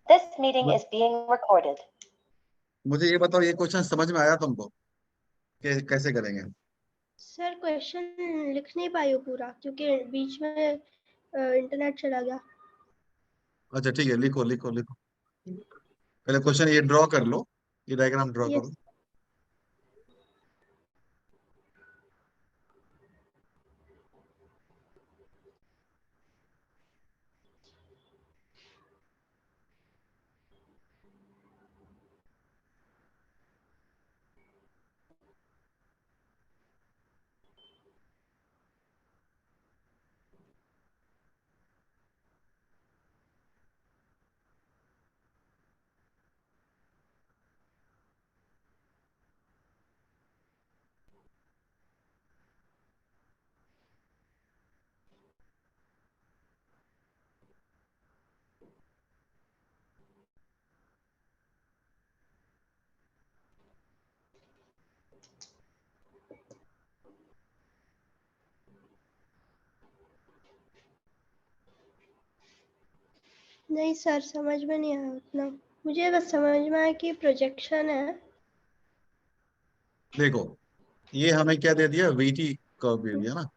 This meeting मु- is being recorded. मुझे ये बताओ, ये क्वेश्चन समझ में आया तुमको कि कैसे करेंगे? सर क्वेश्चन लिख नहीं पाई हूँ पूरा क्योंकि बीच में इंटरनेट चला गया। अच्छा ठीक है, लिखो लिखो लिखो। पहले क्वेश्चन ये ड्रॉ कर लो, ये डायग्राम ड्रॉ करो। यस। नहीं सर समझ में नहीं आया उतना। मुझे बस समझ में आया कि प्रोजेक्शन है। देखो, ये हमें क्या दे दिया, वीटी कर्व दे दिया ना,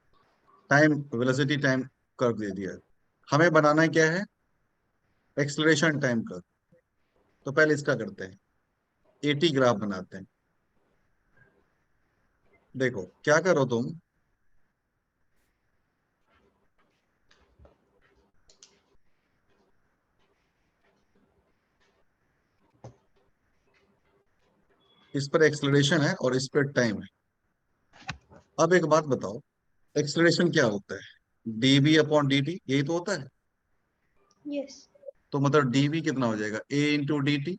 टाइम वेलोसिटी टाइम कर्व दे दिया। हमें बनाना है क्या है, एक्सलरेशन टाइम कर्व। तो पहले इसका करते हैं, एटी ग्राफ बनाते हैं। देखो क्या करो तुम, इस पर एक्सलरेशन है और इस पर टाइम है। अब एक बात बताओ, एक्सलरेशन क्या होता है, डीबी अपॉन डी टी, यही तो होता है। यस। तो मतलब डीबी कितना हो जाएगा, ए इंटू डी टी।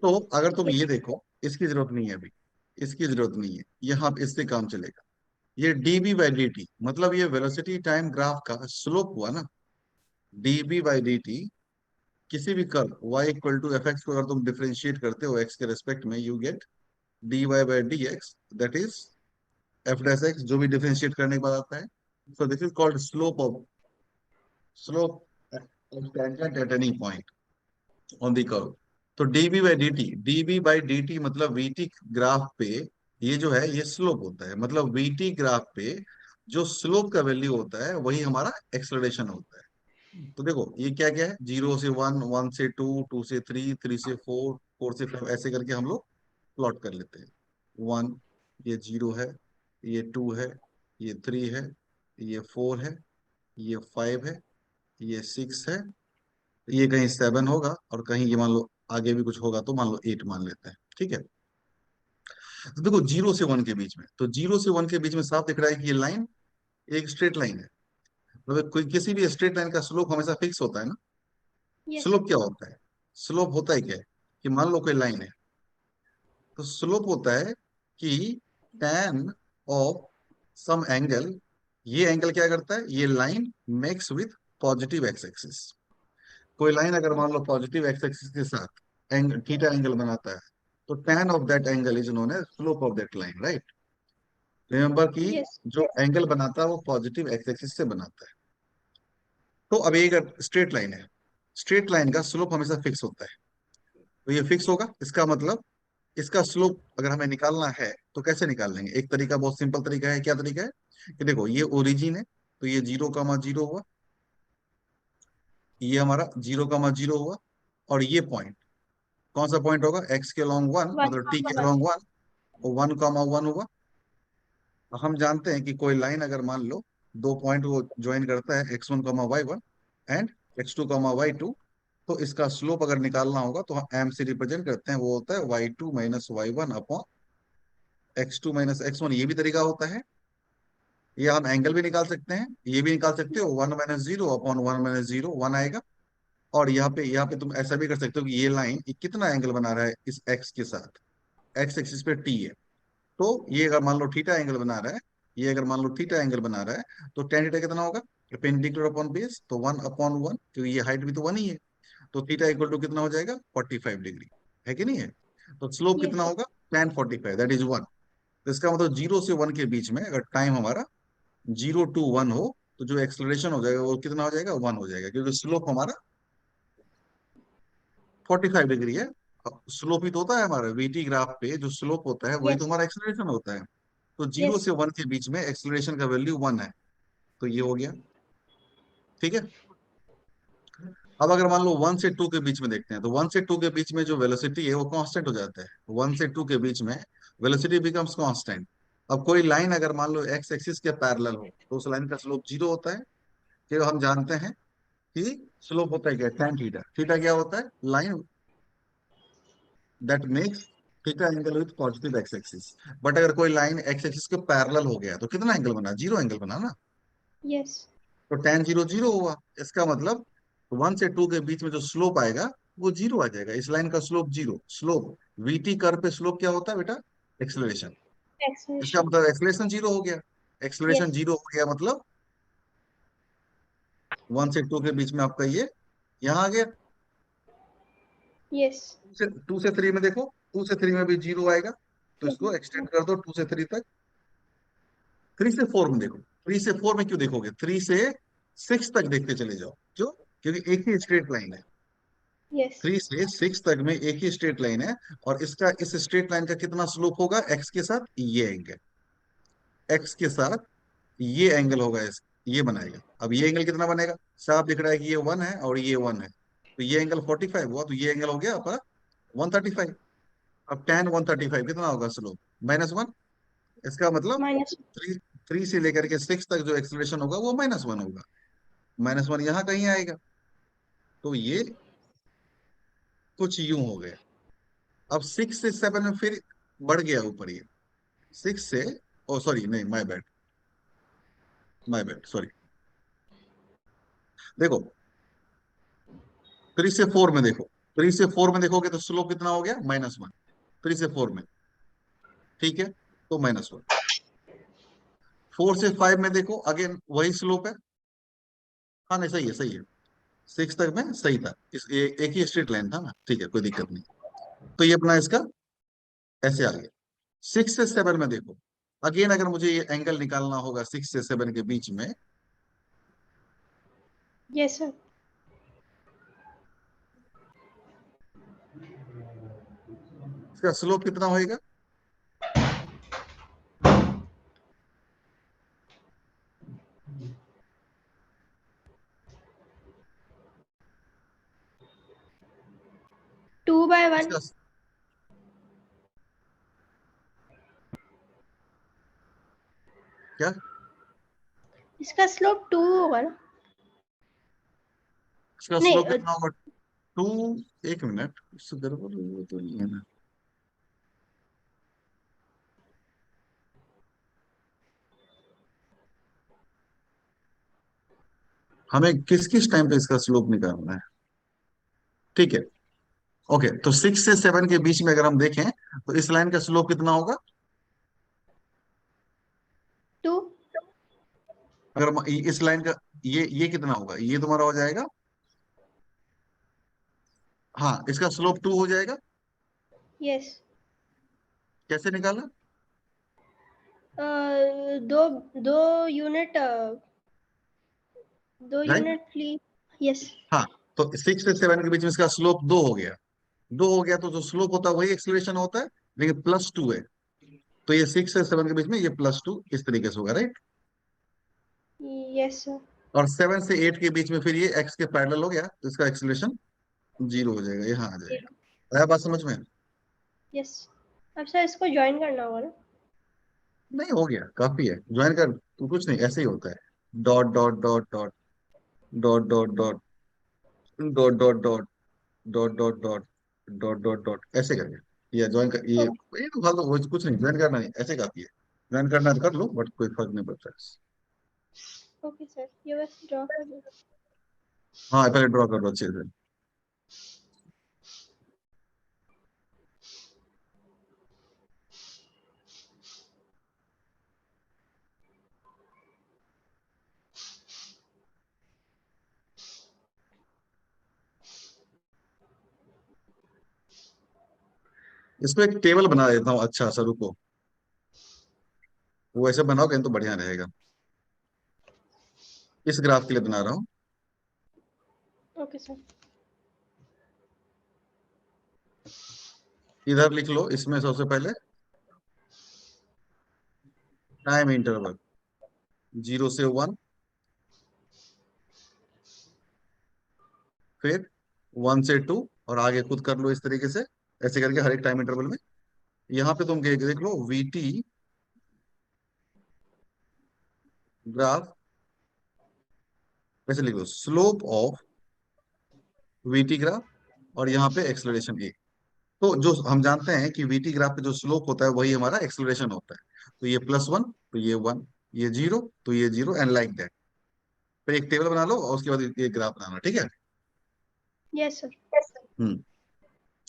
तो अगर तुम ये यस। देखो, इसकी जरूरत नहीं है अभी, इसकी जरूरत नहीं है, यहाँ इससे काम चलेगा। ये डीबी बाई डी टी मतलब ये वेलोसिटी टाइम ग्राफ का स्लोप हुआ ना, डीबी बाई डी टी। किसी भी curve y equal to F X को अगर तुम डिफरेंशिएट करते हो x के रेस्पेक्ट में, you get D Y by D X, that is F dash X, जो भी डिफरेंशिएट करने के बाद आता है। So this is called slope of tangent at any point on the curve. तो डीबी बाई डी टी मतलब वीटी ग्राफ पे ये जो है ये स्लोप होता है। मतलब वीटी ग्राफ पे जो स्लोप का वैल्यू होता है वही हमारा एक्सलरेशन होता है। तो देखो ये क्या क्या है, 0 से 1, 1 से 2, 2 से 3, 3 से 4, 4 से 5, ऐसे करके हम लोग प्लॉट कर लेते हैं। 1, ये 0 है, ये 2 है, ये 3 है, ये 4 है, ये 5 है, ये 6 है, ये कहीं 7 होगा, और कहीं ये मान लो आगे भी कुछ होगा तो मान लो 8 मान लेते हैं, ठीक है। तो देखो 0 से 1 के बीच में, तो 0 से 1 के बीच में साफ दिख रहा है कि ये लाइन एक स्ट्रेट लाइन है। मतलब कोई किसी भी स्ट्रेट लाइन का स्लोप हमेशा फिक्स होता है ना। यस। स्लोप क्या होता है, स्लोप होता है क्या है, कि मान लो कोई लाइन है, तो स्लोप होता है कि tan ऑफ सम एंगल। ये एंगल क्या करता है, ये line makes with positive x axis. कोई लाइन अगर मान लो पॉजिटिव एक्स एक्सिस के साथ थीटा एंगल बनाता है, तो tan of that angle is known as slope of that line, right. Remember कि यस। जो एंगल बनाता है वो पॉजिटिव एक्स एक्सिस से बनाता है। तो अब ये अगर स्ट्रेट लाइन है, स्ट्रेट लाइन का स्लोप हमेशा फिक्स होता है। तो ये फिक्स होगा, इसका मतलब इसका स्लोप अगर हमें निकालना है तो कैसे निकाल लेंगे। एक तरीका, बहुत सिंपल तरीका है। क्या तरीका है कि देखो ये ओरिजिन है, तो ये 0, 0 हुआ, ये हमारा 0, 0 हुआ, और ये पॉइंट कौन सा पॉइंट होगा, एक्स के अलॉन्ग 1 वन मतलब टी कॉमा के वन। अलॉन्ग 1, और 1, 1 हुआ। हम जानते हैं कि कोई लाइन अगर मान लो दो पॉइंट को ज्वाइन करता है, x1, y1 and x2, y2, तो इसका स्लोप अगर निकालना होगा तो हम एम से रिप्रेजेंट करते हैं, वो होता है y2 - y1 upon x2 - x1। ये भी तरीका होता है। ये हम एंगल भी निकाल सकते हैं, ये भी निकाल सकते हो, 1 - 0 अपॉन 1 - 0 1 आएगा। और यहाँ पे तुम ऐसा भी कर सकते हो कि ये लाइन कितना एंगल बना रहा है इस एक्स के साथ, एक्स एक्सिस पे टी है। तो ये अगर मान लो थीटा एंगल बना रहा है, ये अगर मान लो थीटा एंगल बना रहा है, तो टेन थीटा कितना होगा, परपेंडिकुलर अपॉन बेस, तो 1/1, क्योंकि ये हाइट भी तो 1 ही है। तो थीटा इक्वल टू कितना हो जाएगा, 45 डिग्री, है कि नहीं है। तो स्लोप कितना यस। होगा, tan 45, दैट इज 1। तो इसका मतलब 0 से 1 के बीच में अगर टाइम हमारा 0 to 1 हो, तो जो एक्सलरेशन हो जाएगा वो कितना हो जाएगा, 1 हो जाएगा, क्योंकि स्लोप हमारा 45 डिग्री है। स्लोप ही तो होता है हमारा वीटी ग्राफ पे, जो स्लोप होता है वही तो यस हमारा एक्सेलरेशन होता है। तो जीरो यस से 1 के बीच में एक्सेलरेशन का वैल्यू 1 है, तो ये हो गया। ठीक है। अब अगर मान लो 1 से 2 के बीच में देखते हैं, तो 1 से 2 के बीच में जो वेलोसिटी है वो कांस्टेंट हो जाता है। 1 से 2 के बीच में वेलोसिटी बिकम्स कांस्टेंट। अब कोई लाइन अगर मान लो एक्स एक्सिस के पैरेलल हो, तो उस लाइन का स्लोप 0 होता है। कि हम जानते हैं कि स्लोप होता है क्या, tan थीटा। थीटा क्या होता है, line that makes theta angle with positive x axis. But अगर कोई लाइन एक्स एक्सिस के पैरेलल हो गया तो कितना एंगल बना, 0 एंगल बना ना। यस तो tan 0 0 हुआ। इसका मतलब 1 से 2 के बीच में जो स्लोप आएगा वो 0 आ जाएगा। इस लाइन का स्लोप 0। स्लोप वीटी कर्व पे स्लोप क्या होता है बेटा, एक्सलेरेशन। इसका एक्सलेशन मतलब एक्सलेरेशन 0 हो गया। एक्सलेरेशन यस 0 हो गया मतलब 1 से 2 के बीच में आपका ये यहाँ आ गया। यस 2 से 3 में देखो, 2 से 3 में भी 0 आएगा। तो इसको एक्सटेंड कर दो 2 से 3 तक। 3 से 4 में देखो, 3 से 4 में क्यों देखोगे, 3 से 6 तक देखते चले जाओ। क्यों, क्योंकि एक ही स्ट्रेट लाइन है। यस 3 से 6 तक में एक ही स्ट्रेट लाइन है। और इसका, इस स्ट्रेट लाइन का कितना स्लोप होगा, एक्स के साथ ये एंगल, एक्स के साथ ये एंगल होगा। ये बनाएगा। अब ये एंगल कितना बनेगा, साफ दिख रहा है कि ये 1 है और ये 1 है, तो ये एंगल 45 हुआ, तो ये एंगल हो गया आपका 135। अब tan 135 कितना होगा स्लोप, -1। इसका मतलब माइनस 3 से लेकर के 6 तक जो एक्सलेशन होगा वो -1 होगा। -1 यहाँ कहीं आएगा। तो ये कुछ यूं हो गया। अब 6 से 7 में फिर बढ़ गया ऊपर ये। 6 से, ओ सॉरी नहीं, माय बैड सॉरी। देखो 3 से 4 में देखो, 3 से 4 में देखोगे तो स्लोप कितना हो गया, -1। 3 से 4 में, ठीक है, तो -1। 4 से 5 में देखो, अगेन वही स्लोप है। हाँ नहीं, सही है सही है। 6 तक में सही था, एक ही स्ट्रेट लाइन था ना, ठीक है, कोई दिक्कत नहीं। तो ये अपना इसका ऐसे आ गया। 6 से 7 में देखो, अगेन अगर मुझे ये एंगल निकालना होगा 6 से 7 के बीच में, यस सर इसका स्लोप कितना होएगा, 2/1 इसका क्या, इसका स्लोप 2 होगा ना इसका नहीं स्लोप कितना होगा, 2। एक मिनट, उससे गड़बड़ वो तो नहीं है ना। हमें किस किस टाइम पे इसका स्लोप निकालना है, ठीक है। ओके, तो 6 से 7 के बीच में अगर हम देखें तो इस लाइन का स्लोप कितना होगा। 2 अगर इस लाइन का, ये कितना होगा, ये तुम्हारा हो जाएगा। हाँ, इसका स्लोप 2 हो जाएगा। यस कैसे निकाला, दो दो यूनिट राइट। ली यस हाँ, तो 6 से 7 के बीच में इसका स्लोप 2 हो गया। 2 हो गया तो जो स्लोप होता है वही एक्सीलरेशन होता है, लेकिन +2 है। तो ये 6 से 7 के बीच में ये +2 इस तरीके से होगा, राइट। यस सर और 7 से 8 के बीच में फिर ये एक्स के पैरेलल हो गया, तो इसका एक्सीलरेशन 0 हो जाएगा, यहाँ आ जाएगा। आया बात समझ में, यस अब सर इसको ज्वाइन करना होगा ना नहीं हो गया, काफी है, ज्वाइन कर तो कुछ नहीं, ऐसे ही होता है। Dot dot dot dot dot dot dot dot dot dot dot dot dot dot dot dot ऐसे करके, ये ज्वाइन कर, ये तो फालतू कुछ नहीं, ज्वाइन करना नहीं, ऐसे काफी है। ज्वाइन करना है तो कर लो, बट कोई फर्क नहीं पड़ता है। ओके सर ये बस ड्रॉ कर दो हाँ, पहले ड्रॉ कर लो अच्छे से। इसको एक टेबल बना देता हूँ, अच्छा सा, रुको। वो ऐसे बनाओगे तो बढ़िया रहेगा। इस ग्राफ के लिए बना रहा हूँ। ओके सर इधर लिख लो, इसमें सबसे पहले टाइम इंटरवल 0 से 1, फिर 1 से 2, और आगे खुद कर लो इस तरीके से, ऐसे करके हर एक टाइम इंटरवल में। यहाँ पे तुम देख लो वीटी ग्राफ, ऐसे लिख लो स्लोप ऑफ वीटी ग्राफ, और यहाँ पे एक्सलरेशन ए। तो जो हम जानते हैं कि वीटी ग्राफ पे जो स्लोप होता है वही हमारा एक्सलरेशन होता है। तो ये +1, तो ये 1, ये 0, तो ये 0, एंड लाइक दैट। फिर एक टेबल बना लो और उसके बाद ये ग्राफ बनाना, ठीक है। Yes sir. हम्म,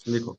लिखो।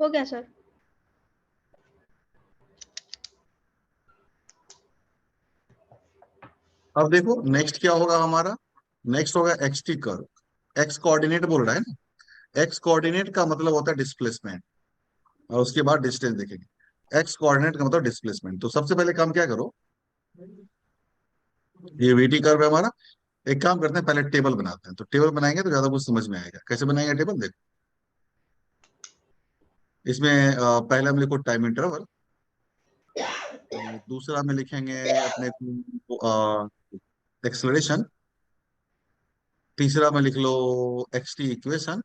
हो गया सर। अब देखो नेक्स्ट क्या होगा हमारा। नेक्स्ट होगा x T curve. X coordinate बोल रहा है ना, एक्स कोऑर्डिनेट का मतलब होता है डिस्प्लेसमेंट, और उसके बाद डिस्टेंस देखेंगे। एक्स कोऑर्डिनेट का मतलब डिस्प्लेसमेंट। तो सबसे पहले काम क्या करो, ये वीटी कर्व है हमारा। एक काम करते हैं, पहले टेबल बनाते हैं। तो टेबल बनाएंगे तो ज्यादा कुछ समझ में आएगा। कैसे बनाएंगे टेबल, देखो। इसमें पहले हम लिखो टाइम इंटरवल, दूसरा में लिखेंगे अपने एक्सलरेशन, तीसरा में लिख लो एक्स टी इक्वेशन,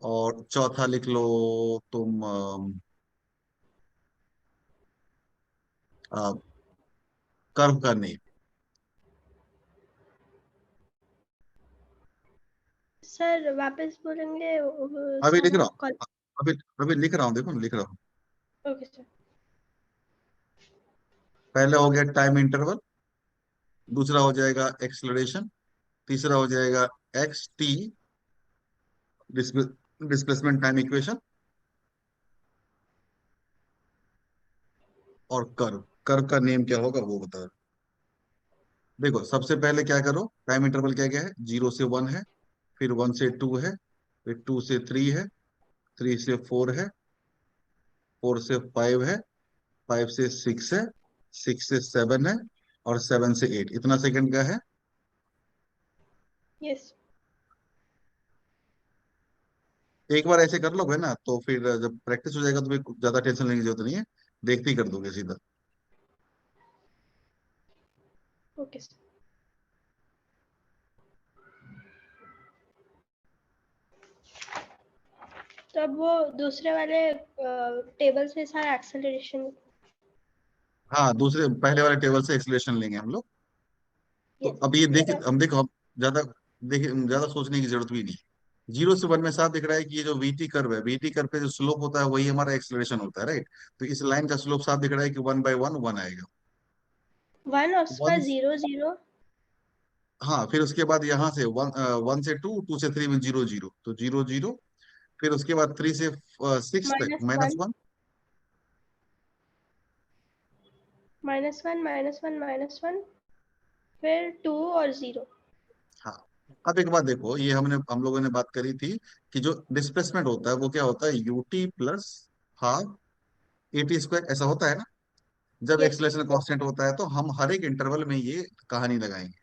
और चौथा लिख लो तुम कर्व का नेम। सर वापस बोलेंगे अभी लिख रहा कॉल। हूँ, अभी अभी लिख रहा हूँ, देखो लिख रहा हूँ। Okay sir. पहले हो गया टाइम इंटरवल, दूसरा हो जाएगा एक्सलरेशन, तीसरा हो जाएगा x T displacement time equation, और कर्व, कर्व का नेम क्या होगा वो बता। देखो सबसे पहले क्या करो, टाइम इंटरवल क्या क्या है, 0 से 1 है, फिर 1 से 2 है, फिर 2 से 3 है, 3 से 4 है, 4 से 5 है, 5 से 6 है, 6 से 7 है, और 7 से 8, इतना सेकंड का है। यस। एक बार ऐसे कर लोगे ना तो फिर जब प्रैक्टिस हो जाएगा तो फिर ज्यादा टेंशन लेने की जरूरत नहीं है, देखते ही कर दोगे सीधा। Okay sir. तो अब वो दूसरे वाले टेबल से सारा एक्सेलरेशन। हाँ, दूसरे पहले वाले टेबल से एक्सलेशन लेंगे हम लोग। तो यस। अब ये देखिए, मेरा। हम देखो, हम ज्यादा देखिए, ज्यादा सोचने की जरूरत भी नहीं है। 0 से 1 में साफ दिख रहा है कि ये जो वीटी कर्व है, वीटी कर्व पे जो स्लोप होता है वही हमारा एक्सलेशन होता है, राइट। तो इस लाइन का स्लोप साफ दिख रहा है कि 1/1 1 आएगा। 1 और उसका वन, 0 0। हाँ, फिर उसके बाद यहाँ से 1 से 2, 2 से 3 में 0 0, तो 0 0। फिर उसके बाद 3 से 6 तक -1 -1। -1 -1 -1, फिर 2 और 0। हाँ, अब एक बात देखो, ये हम लोगों ने बात करी थी कि जो डिस्प्लेसमेंट होता है वो क्या होता है, यूटी प्लस हाफ AT² ऐसा होता है ना। जब यस। एक्सलेशन कांस्टेंट होता है तो हम हर एक इंटरवल में ये कहानी लगाएंगे।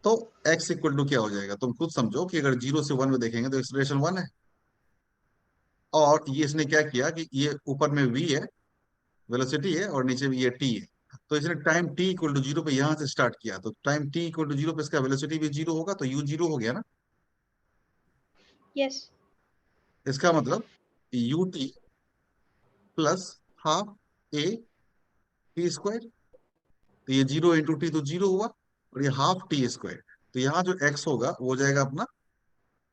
तो x इक्वल टू क्या हो जाएगा, तुम खुद समझो कि अगर 0 से 1 में देखेंगे तो एक्सलेशन 1 है। और ये इसने क्या किया कि ये ऊपर में v है, वेलोसिटी है, और नीचे भी ये t है। तो इसने टाइम t इक्वल टू 0 पे यहाँ से स्टार्ट किया, तो टाइम t इक्वल टू 0 पे इसका वेलोसिटी भी 0 होगा, तो u 0 हो गया ना। यस। इसका मतलब ut plus half a t²। तो ये 0 × t तो 0 हुआ, और ये ½ t²। तो यहाँ जो x होगा वो हो जाएगा अपना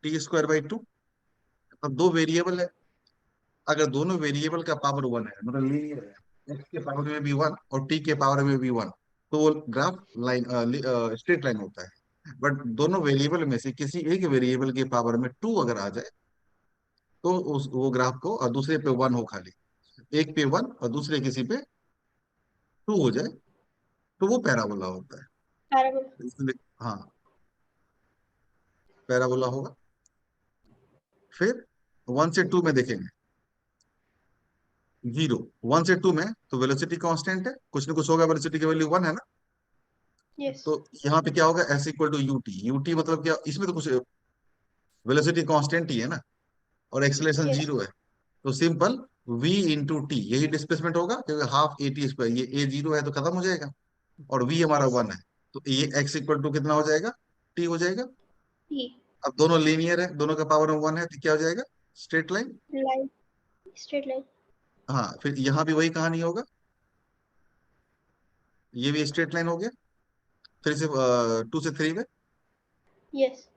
t²/2। अब दो वेरिएबल है, अगर दोनों वेरिएबल का पावर 1 है, मतलब लीनियर है, x के पावर में भी 1 और t के पावर में भी 1, तो वो ग्राफ लाइन स्ट्रेट लाइन होता है। बट दोनों वेरिएबल में से किसी एक वेरिएबल के पावर में 2 अगर आ जाए तो उस वो ग्राफ को, और दूसरे पे 1 हो खाली, एक पे 1 और दूसरे किसी पे 2 हो जाए, तो वो पैराबोला होता है। पैराबोला। इसलिए हाँ, पैराबोला होगा। फिर 1 से 2 में देखेंगे, 0, 1 से 2 में तो वेलोसिटी कांस्टेंट है, कुछ ना कुछ होगा, वेलोसिटी की वैल्यू 1 है ना। यस। तो यहाँ पे क्या होगा, S equal to UT. UT मतलब क्या, इसमें तो कुछ वेलोसिटी कांस्टेंट ही है ना, और एक्सेलरेशन यस। 0 है। तो सिंपल v इंटू टी, यही डिस्प्लेसमेंट होगा, क्योंकि ½ AT², ये a 0 है तो खत्म हो जाएगा, और v हमारा यस। 1 है। तो ये x इक्वल टू कितना हो जाएगा, t हो जाएगा। टी। अब दोनों लीनियर है, दोनों का पावर में 1 है, तो क्या हो जाएगा, straight line. Line. Straight line. हाँ, फिर यहाँ भी वही कहानी होगा, ये भी स्ट्रेट लाइन हो गया। 2 से 3 में, यस।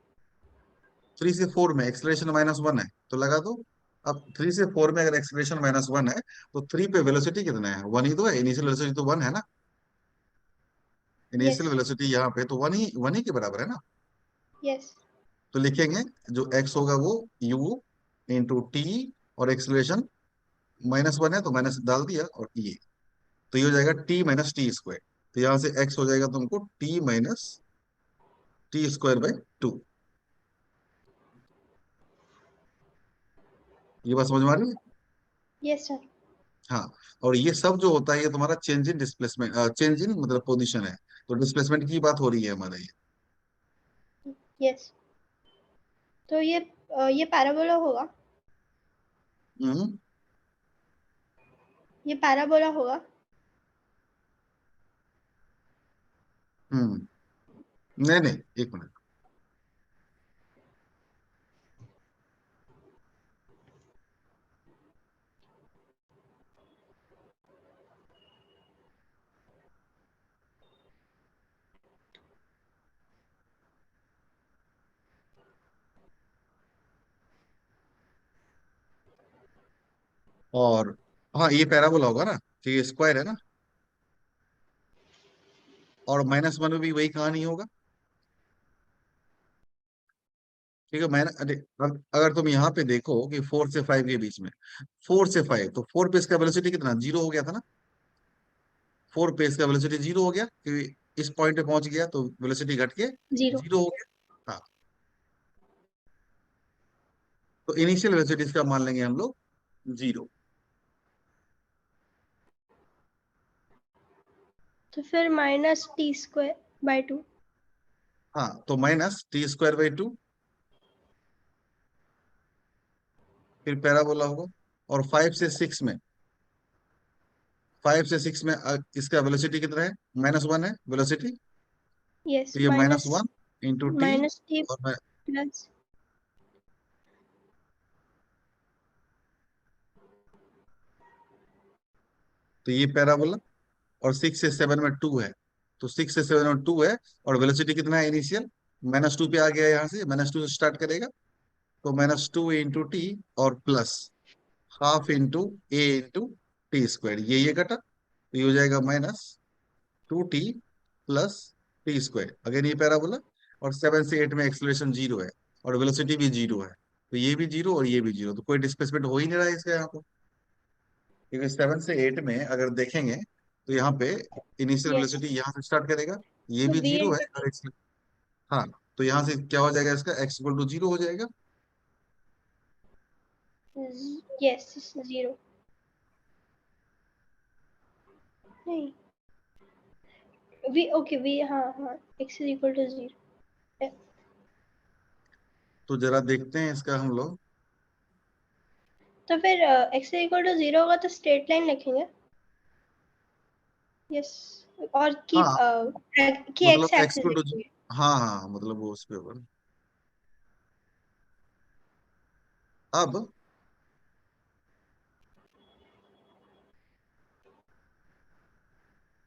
3 से 4 में एक्सलेशन -1 है, तो लगा दो। अब 3 से 4 में अगर एक्सलेशन -1 है, तो 3 पे वेलोसिटी कितना है, 1 ही तो है, इनिशियल वेलोसिटी तो 1 है ना। यस। इनिशियल वेलोसिटी यहाँ पे तो 1 ही के बराबर है ना। यस। तो लिखेंगे जो x होगा वो u इंटू टी, और एक्सलेशन -1 है तो माइनस डाल दिया, और ये, तो ये हो जाएगा t - t²। तो यहाँ से x हो जाएगा तुमको t - t²/2। ये बात समझ में आ रही है। Yes sir. हाँ, और ये सब जो होता है ये तुम्हारा change in displacement, change in मतलब पोजीशन है। तो डिस्प्लेसमेंट की बात हो रही है हमारा ये। यस। तो ये पैराबोला होगा। हम्म। ये पैराबोला होगा। हम्म। नहीं नहीं, एक मिनट। और हाँ, ये पैराबोला होगा ना, कि ये स्क्वायर है ना, और -1 में भी वही कहानी होगा। ठीक है, मैंने अगर तुम यहाँ पे देखो कि 4 से 5 के बीच में, 4 से 5, तो 4 पे इसका वेलोसिटी कितना 0 हो गया था ना। 4 पे इसका वेलोसिटी जीरो हो गया, क्योंकि इस पॉइंट पे पहुंच गया तो वेलोसिटी घट के जीरो। जीरो हो गया। हाँ, तो इनिशियल वेलोसिटी इसका मान लेंगे हम लोग जीरो। तो फिर -t²/2। हाँ, तो -t²/2, फिर पैराबोला होगा। और 5 से 6 में इसका वेलोसिटी कितना है, -1 है वेलोसिटी। यस, तो ये माइनस -1 इंटू टी। -t और मैं, प्लस। तो ये पैराबोला। और 6 से 7 में 2 है, तो 6 से 7 में 2 है। और वेलोसिटी कितना है इनिशियल, -2 पे आ गया, यहाँ से -2 से स्टार्ट करेगा। तो -2 इंटू टी, और प्लस हाफ इंटू ए इंटू टी²। ये कटा, तो ये हो जाएगा -2t प्लस टी²। अगेन ये पैराबोला। और 7 से 8 में एक्सलेशन जीरो है, और वेलोसिटी भी जीरो है। तो ये भी जीरो और ये भी जीरो, तो कोई डिस्प्लेसमेंट हो ही नहीं रहा है इसका यहाँ पे। क्योंकि 7 से 8 में अगर देखेंगे तो यहाँ पे इनिशियल यस, वेलोसिटी यहाँ से स्टार्ट करेगा, ये तो भी v जीरो है, इंटू और हाँ, तो यहाँ से क्या हो जाएगा, इसका x इक्वल टू जीरो हो जाएगा। t। Yes, zero. नहीं, v, ओके, v, हाँ हाँ, x = 0। तो जरा देखते हैं इसका हम लोग। तो फिर x = 0 होगा तो स्ट्रेट लाइन लिखेंगे। यस। और की हाँ, एक्स मतलब x एक्सिस इक्वल टू, लिखेंगे। हाँ हाँ, मतलब वो उस पे ऊपर। अब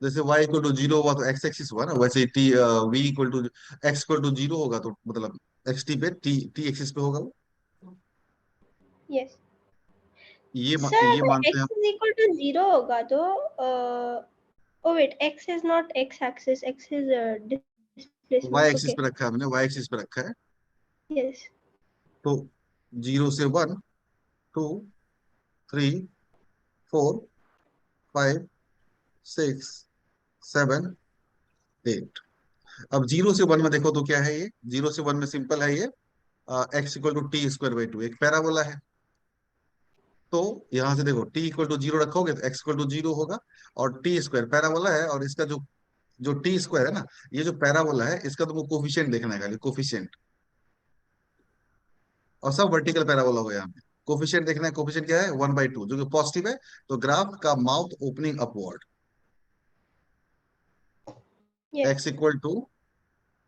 जैसे y इक्वल टू जीरो हुआ तो x एक्सिस हुआ ना, वैसे t v equal to x equal to zero होगा तो मतलब x t पे t एक्सिस पे होगा वो। यस सर, ये अगर मानते हैं हम। x = 0 होगा तो oh wait, x is not x axis, x is y displacement. Axis okay. पे रखा है हमने, y एक्सिस पे रखा है। यस। तो 0 से 1, 2, 3, 4, 5, 6, 7, 8। अब 0 से 1 में देखो तो क्या है, ये 0 से 1 में सिंपल है ये, x इक्वल टू t²/2, एक पैराबोला है। तो यहां से देखो t इक्वल टू जीरो रखोगे तो x इक्वल टू जीरो होगा। और t² पैराबोला है, और इसका जो जो t² है ना, ये जो पैराबोला है इसका तुमको कोफिशिएंट देखना है, खाली कोफिशिएंट। और सब वर्टिकल पैराबोला हो यहाँ पे। कोफिशिएंट देखना है, कोफिशिएंट क्या है, 1/2, जो कि पॉजिटिव है। तो ग्राफ का mouth opening upward, yes. x equal to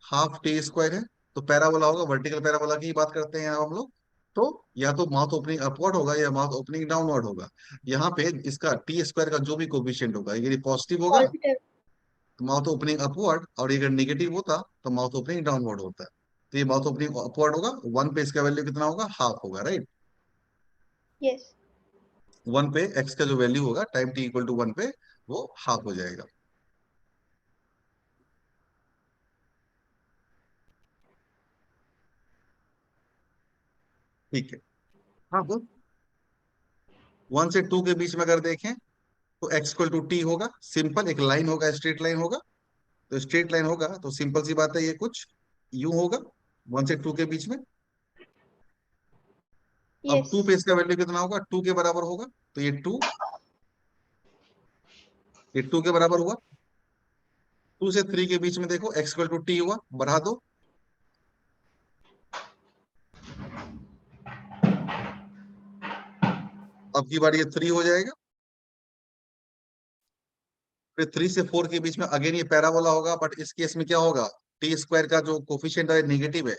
½ t² है। तो पैराबोला होगा, वर्टिकल पैराबोला की ही बात करते हैं यहाँ हम लोग। तो या तो माउथ ओपनिंग अपवर्ड होगा या माउथ ओपनिंग डाउनवर्ड होगा। यहाँ पे इसका t² का जो भी कोफिशिएंट होगा, यदि पॉजिटिव होगा पॉजिटिव। तो माउथ ओपनिंग अपवर्ड, और ये अगर निगेटिव होता तो माउथ ओपनिंग डाउनवर्ड होता है। तो ये माउथ ओपनिंग अपवर्ड होगा, 1 पे इसका वैल्यू कितना होगा, हाफ होगा, राइट। यस। 1 पे x का जो वैल्यू होगा टाइम t इक्वल टू 1 पे, वो हाफ हो जाएगा। ठीक है। हाँ, तो 1 से 2 के बीच में अगर देखें तो x इक्वल टू टी होगा, सिंपल एक लाइन होगा, स्ट्रेट लाइन होगा। तो स्ट्रेट लाइन होगा तो सिंपल सी बात है, ये कुछ यूं होगा 1 से 2 के बीच में। अब यस। 2 पे इसका वैल्यू कितना होगा, 2 के बराबर होगा। तो ये 2 के बराबर हुआ। 2 से 3 के बीच में देखो x इक्वल टू टी हुआ, बढ़ा दो। अब की बार ये 3 हो जाएगा। फिर 3 से 4 के बीच में अगेन ये पैराबोला होगा, बट इस केस में क्या होगा, t² का जो कोफिशिएंट है नेगेटिव है।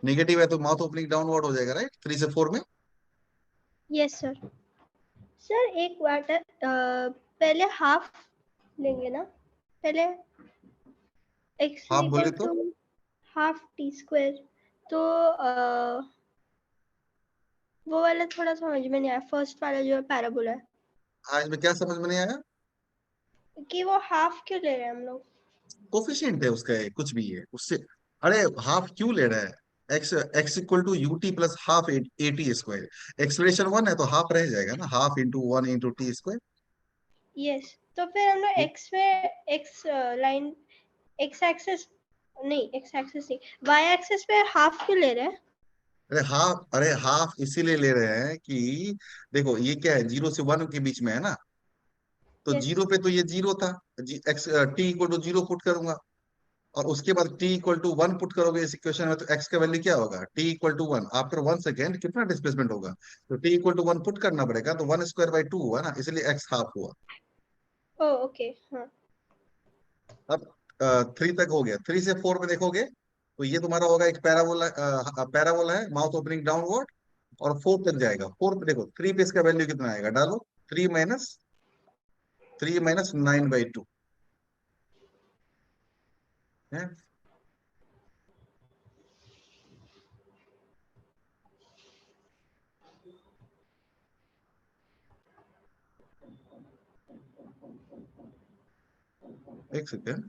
नेगेटिव है तो माउथ ओपनिंग डाउनवर्ड हो जाएगा, राइट, 3 से 4 में। Yes sir. सर एक बात है, पहले हाफ लेंगे ना, पहले x हाफ बोले इक्वल तो टू ½ t²। तो वो वाला थोड़ा समझ में नहीं आया, फर्स्ट वाला जो है पैराबोला है, आज में क्या समझ में नहीं आया, कि वो हाफ क्यों ले रहे हैं हम लोग। कोफिशिएंट है उसका, है कुछ भी है उससे। अरे हाफ क्यों ले रहा है, x equal to u t plus half a t. Expression 1 है तो हाफ रह जाएगा ना, ½ × 1 × t²। यस। तो फिर हम लोग एक्स में एक्स लाइन एक्स एक्सेस नहीं, एक्स एक्सेस नहीं, वाई एक्सेस पे हाफ क्यों ले रहे हैं? अरे हाफ इसीलिए ले रहे हैं कि देखो ये क्या है, 0 से 1 के बीच में है ना। तो यस। जीरो पे तो ये जीरो था, X T equal to zero put करूंगा। और उसके बाद t इक्वल टू 1 पुट करोगे इस इक्वेशन में, तो x का वैल्यू क्या होगा, t equal to 1 after 1 second कितना डिस्प्लेसमेंट होगा। तो t इक्वल टू 1 पुट करना पड़ेगा, तो 1² बाई 2 हुआ ना, इसलिए x हाफ हुआ। ओ ओके, हाँ। अब 3 तक हो गया, 3 से 4 में देखोगे तो ये तुम्हारा होगा एक पैराबोला। पैराबोला है, माउथ ओपनिंग डाउनवर्ड। और 4 तक जाएगा, 4 पे देखो 3 पे इसका वैल्यू कितना आएगा, डालो। 3 माइनस 9/2 है। एक सेकेंड,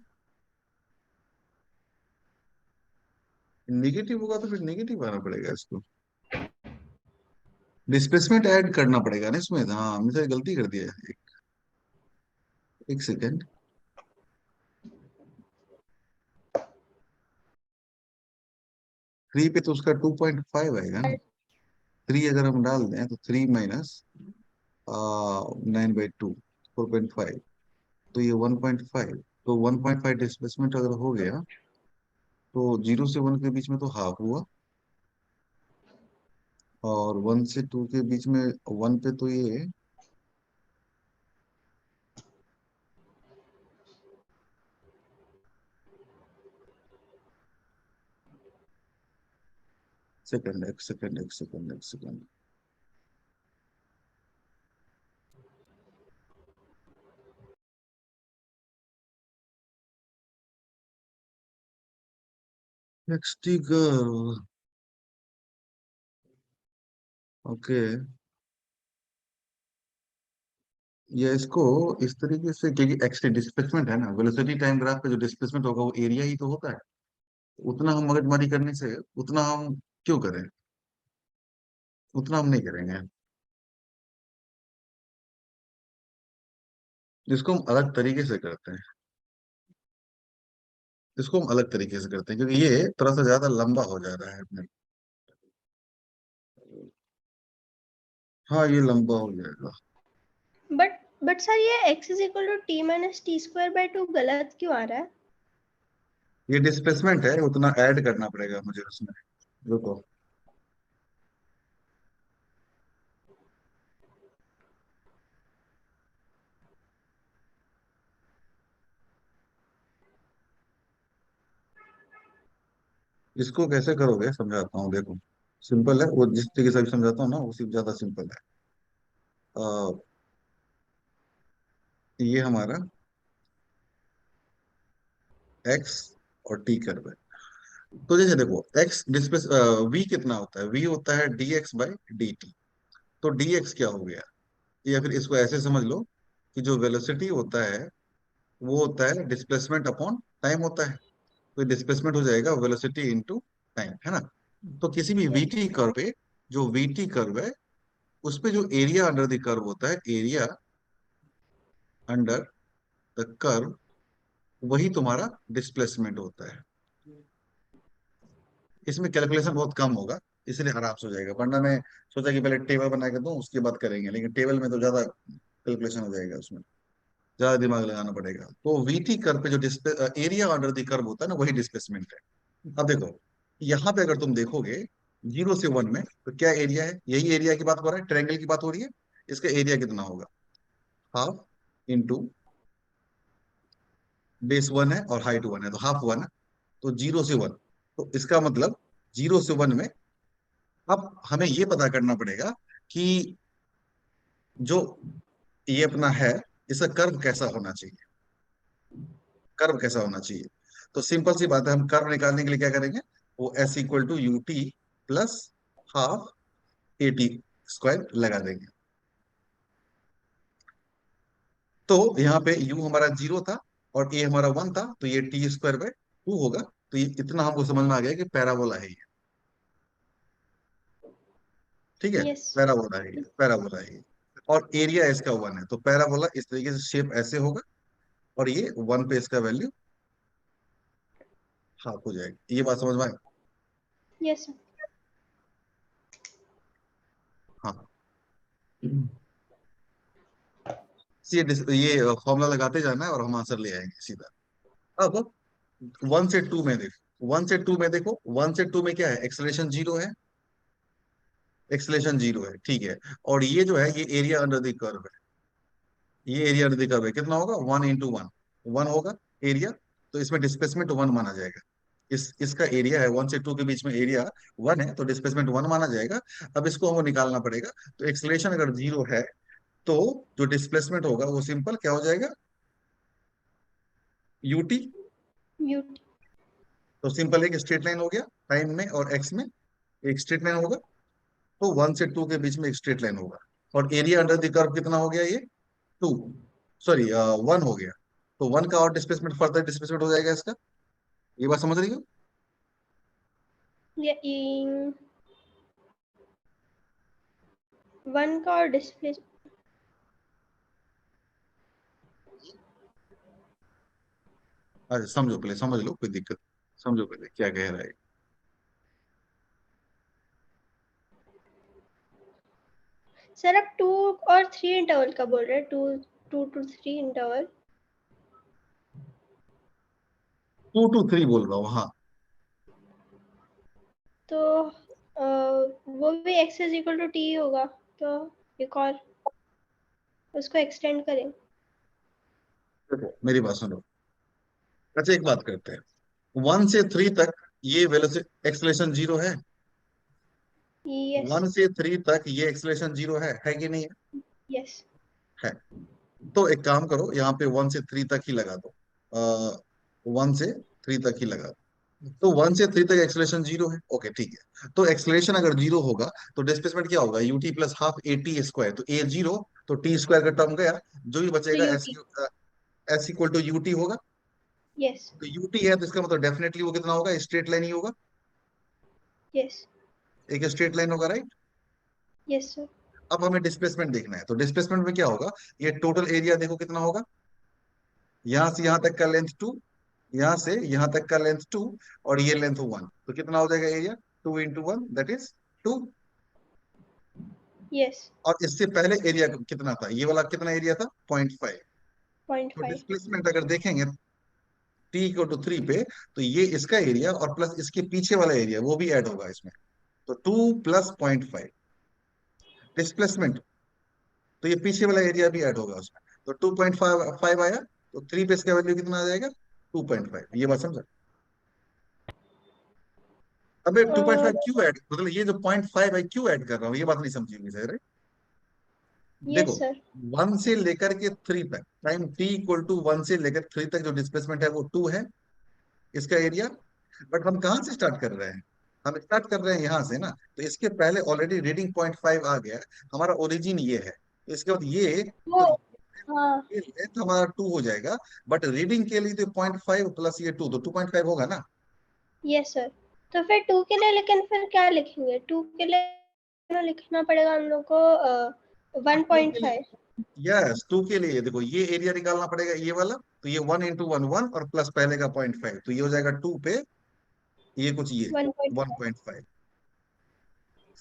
निगेटिव होगा तो फिर निगेटिव आना पड़ेगा इसको, डिस्प्लेसमेंट ऐड करना पड़ेगा ना इसमें। हाँ हमने गलती कर दिया है। एक सेकेंड, 3 पे तो उसका 2.5 आएगा ना। 3 अगर हम डाल दें तो 3 माइनस 9/2, 4.5, तो ये 1.5। तो 1.5 डिस्प्लेसमेंट अगर हो गया तो 0 से 1 के बीच में तो हाफ हुआ, और 1 से 2 के बीच में 1 पे तो ये सेकंड, एक सेकंड, एक सेकंड, एक सेकंड। Next girl, okay. ये इसको इस तरीके से, क्योंकि एक्स डिस्प्लेसमेंट है ना, वेलोसिटी टाइम ग्राफ पे जो डिस्प्लेसमेंट होगा वो एरिया ही तो होता है। उतना हम मगजमारी करने से उतना हम क्यों करें, उतना हम नहीं करेंगे। इसको हम अलग तरीके से करते हैं, इसको हम अलग तरीके से करते हैं, क्योंकि ये थोड़ा सा ज्यादा लंबा हो जा रहा है अपने। हाँ ये लंबा हो जाएगा। बट सर, ये x is equal to t minus T square by 2 गलत क्यों आ रहा है? ये डिस्प्लेसमेंट है, उतना ऐड करना पड़ेगा मुझे उसमें। रुको, इसको कैसे करोगे समझाता हूँ, देखो। सिंपल है, वो जिस तरीके से अभी समझाता हूँ ना उसी ज्यादा सिंपल है। ये हमारा एक्स और टी कर्व है। तो जैसे देखो एक्स डिस्प्लेस, वी कितना होता है, वी होता है dx/dt। तो dx क्या हो गया, या फिर इसको ऐसे समझ लो कि जो वेलोसिटी होता है वो होता है डिस्प्लेसमेंट अपॉन टाइम होता है। तो डिस्प्लेसमेंट हो जाएगा वेलोसिटी इनटू टाइम, है ना। तो किसी भी यस। वीटी कर्व पे, जो वीटी कर्व है उस पे जो एरिया अंडर द कर्व होता है, एरिया अंडर द कर्व, वही तुम्हारा डिस्प्लेसमेंट होता है। इसमें कैलकुलेशन बहुत कम होगा, इसलिए आराम से हो जाएगा, वरना मैं सोचा कि पहले टेबल बना के दूं उसके बाद करेंगे, लेकिन टेबल में तो ज्यादा कैलकुलेशन हो जाएगा, उसमें ज्यादा दिमाग लगाना पड़ेगा। तो वीटी कर्व पे जो एरिया अंडर द कर्व होता है ना, वही डिस्प्लेसमेंट है। अब देखो यहाँ पे अगर तुम देखोगे 0 से 1 में, तो क्या एरिया है, यही एरिया की बात हो रहा है, ट्रायंगल की बात हो रही है। इसका एरिया कितना होगा, हाफ इंटू बेस 1 है और हाइट 1 है, तो हाफ 1 है। तो 0 से 1, तो इसका मतलब 0 से 1 में, अब हमें ये पता करना पड़ेगा कि जो ये अपना है, इसका कर्व कैसा होना चाहिए, कर्व कैसा होना चाहिए। तो सिंपल सी बात है, हम कर्व निकालने के लिए क्या करेंगे, वो S equal to U T plus half A T square लगा देंगे। तो यहाँ पे u हमारा 0 था और a हमारा 1 था, तो ये t² बाय 2 होगा। तो ये इतना हमको समझ में आ गया कि पैराबोला है ये। ठीक है, यस। पैराबोला है ये, पैराबोला है ये। और एरिया इसका 1 है, तो पैराबोला इस तरीके से शेप ऐसे होगा, और ये 1 पे इसका वैल्यू हाफ हो जाएगी। ये बात समझ में आई? Yes sir. हाँ, ये फॉर्मूला लगाते जाना है और हम आंसर ले आएंगे सीधा। अब 1 से 2 में देखो, 1 से 2 में देखो, 1 से 2 में क्या है, एक्सलेशन 0 है, एक्सलेशन 0 है, ठीक है। और ये जो है ये एरिया अंडर द कर्व है, ये एरिया अंडर द कर्व है, कितना होगा, 1 into 1, 1 होगा एरिया, तो इसमें डिस्प्लेसमेंट 1 माना जाएगा। इसका एरिया है 1 से 2 के बीच में एरिया 1 है, तो डिस्प्लेसमेंट 1 माना जाएगा। अब इसको हमको निकालना पड़ेगा, तो एक्सलेशन अगर 0 है तो जो डिस्प्लेसमेंट होगा वो सिंपल क्या हो जाएगा, यूटी। यू तो सिंपल एक स्ट्रेट लाइन हो गया, टाइम में और एक्स में एक स्ट्रेट लाइन होगा, तो 1 से 2 के बीच में एक स्ट्रेट लाइन होगा। और एरिया अंडर द कर्व कितना हो गया, ये 2, सॉरी 1 हो गया। तो 1 का और डिस्प्लेसमेंट, फर्दर डिस्प्लेसमेंट हो जाएगा इसका। ये बात समझ रही हो? ये 1 का और डिस्प्ले। अच्छा समझो, पहले समझ लो, कोई दिक्कत, समझो पहले क्या कह रहा है। सर आप 2 और 3 इंटरवल का बोल रहे हैं, 2 to 3 इंटरवल। 2 to 3 बोल रहा हूँ, हाँ। तो वो भी x is equal to T होगा, तो एक और उसको एक्सटेंड करें। देखो मेरी बात सुनो। अच्छा एक बात करते हैं, 1 से 3 तक ये वेलोसिटी एक्सलेशन 0 है, यस 1 से 3 तक ये एक्सलेशन 0 है कि नहीं यस है? तो एक काम करो, यहाँ पे 1 से 3 तक ही लगा दो, 1 से 3 तक ही लगा दो। तो 1 से 3 तक एक्सलेशन 0 है, ओके ठीक है। तो एक्सलेशन अगर 0 होगा तो डिस्प्लेसमेंट क्या होगा, UT plus half A T square, तो ए 0, तो टी स्क्वायर का टर्म गया, जो भी तो बचेगा U S, T. S equal to UT होगा। यस तो यूटी है तो इसका मतलब डेफिनेटली वो कितना होगा, स्ट्रेट लाइन ही होगा, यस एक स्ट्रेट लाइन होगा, राइट। Yes sir. अब हमें डिस्प्लेसमेंट देखना है, तो डिस्प्लेसमेंट में क्या होगा, ये टोटल एरिया देखो कितना होगा, यहां से यहां तक का लेंथ 2, यहां से यहां तक का लेंथ 2, और ये लेंथ 1, तो कितना हो जाएगा area, 2 into 1 that is 2। Yes और इससे पहले एरिया कितना था, ये वाला कितना एरिया था, 0.5। पॉइंट तो 5। डिस्प्लेसमेंट अगर देखेंगे t = 3 पे, तो ये इसका एरिया और प्लस इसके पीछे वाला एरिया वो भी ऐड होगा इसमें, तो 2 + 0.5 डिस्प्लेसमेंट, तो ये पीछे वाला एरिया भी ऐड होगा उसमें, तो 2.5 आया, तो 3 पे इसका वैल्यू कितना आ जाएगा, 2.5। ये बात समझा? अबे 2.5 क्यों ऐड, मतलब ये जो 0.5 है क्यों ऐड कर रहा हूँ, ये बात नहीं समझी होगी सर। देखो यस सर। 1 से लेकर के 3 तक, टाइम t = 1 से लेकर 3 तक जो डिस्प्लेसमेंट है वो 2 है, इसका एरिया। बट हम कहाँ से स्टार्ट कर रहे हैं, हम स्टार्ट कर रहे हैं यहाँ से ना, तो इसके पहले ऑलरेडी रीडिंग 0.5 आ गया, हमारा ओरिजिन ये है, इसके बाद ये, वो तो हाँ। ये लेंथ हमारा 2 हो जाएगा, बट रीडिंग के लिए तो 0.5 प्लस ये 2, तो 2.5 होगा ना। Yes sir. तो फिर 2 के लिए लेकिन फिर क्या लिखेंगे, 2 के लिए लिखना पड़ेगा हम लोग को और 2 के 1.5। लिए, यस 2 के लिए देखो ये एरिया निकालना पड़ेगा, ये वाला, तो ये 1 into 1 1, और प्लस पहले का 0.5, तो ये हो जाएगा 2 पे, ये कुछ ये 1.5। 1.5,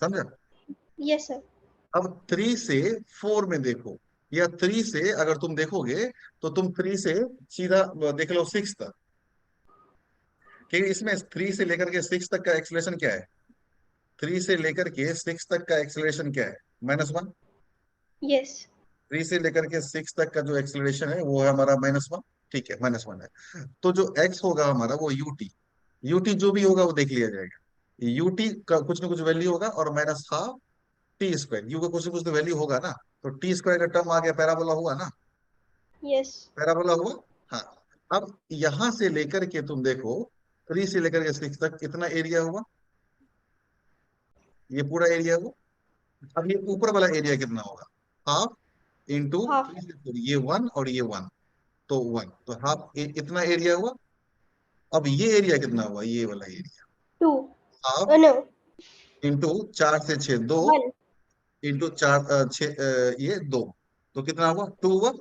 समझा? Yes sir. अब 3 से 4 में देखो, या 3 से अगर तुम देखोगे, तो तुम 3 से सीधा देख लो 6 तक, क्योंकि इसमें 3 से लेकर के 6 तक का एक्सलेशन क्या है, 3 से लेकर के 6 तक का एक्सलेशन क्या है, -1। यस 3 से लेकर के 6 तक का जो एक्सलेशन है वो है हमारा -1, ठीक है, -1 है। तो जो एक्स होगा हमारा वो यूटी, यूटी जो भी होगा वो देख लिया जाएगा, यूटी का कुछ ना कुछ वैल्यू होगा, और -12 टी स्क्वायर, यू का कुछ ना कुछ तो वैल्यू होगा ना, तो टी स्क्वायर का टर्म आ गया, पैराबोला हुआ ना, यस पैराबोला हुआ। हाँ, अब यहां से लेकर के तुम देखो, 3 से लेकर के 6 तक कितना एरिया हुआ, ये पूरा एरिया हुआ। अब ये ऊपर वाला एरिया कितना होगा, हाफ इंटू हाफ 3 से 4, ये 1 और ये 1, तो 1, तो हाफ इतना एरिया हुआ। अब ये एरिया कितना हुआ, ये वाला एरिया, 2। हाफ नो इंटू 4 से 6 2, 1। इंटू चार ये 2, तो कितना हुआ, 2 हुआ।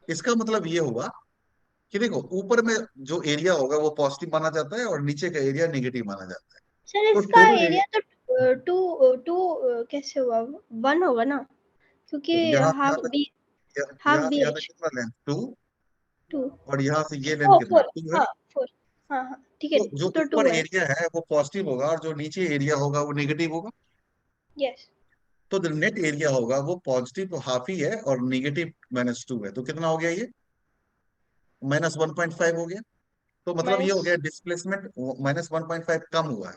इसका मतलब ये हुआ कि देखो ऊपर में जो एरिया होगा वो पॉजिटिव माना जाता है और नीचे का एरिया नेगेटिव माना जाता है। सर तो इसका टोटल एरिया, एरिया तो टू टू कैसे हुआ, 1 होगा ना, क्योंकि यहाँ से यहाँ हाफ तक, बी, हाफ यहाँ बी से यहाँ तक एच कितना लेंथ, 2, 2, और यहाँ से ये लेंथ ओ कितना, 4, 2 है। हाँ 4, हाँ हाँ ठीक है, तो जो तो ऊपर 2 है। एरिया है वो पॉजिटिव होगा और जो नीचे एरिया होगा वो नेगेटिव होगा। यस। तो जो नेट एरिया होगा वो पॉजिटिव तो हाफ ही है और नेगेटिव -2 है, तो कितना हो गया ये, -1.5 हो गया। तो मतलब ये माइनस। हो गया डिस्प्लेसमेंट -1.5 कम हुआ है।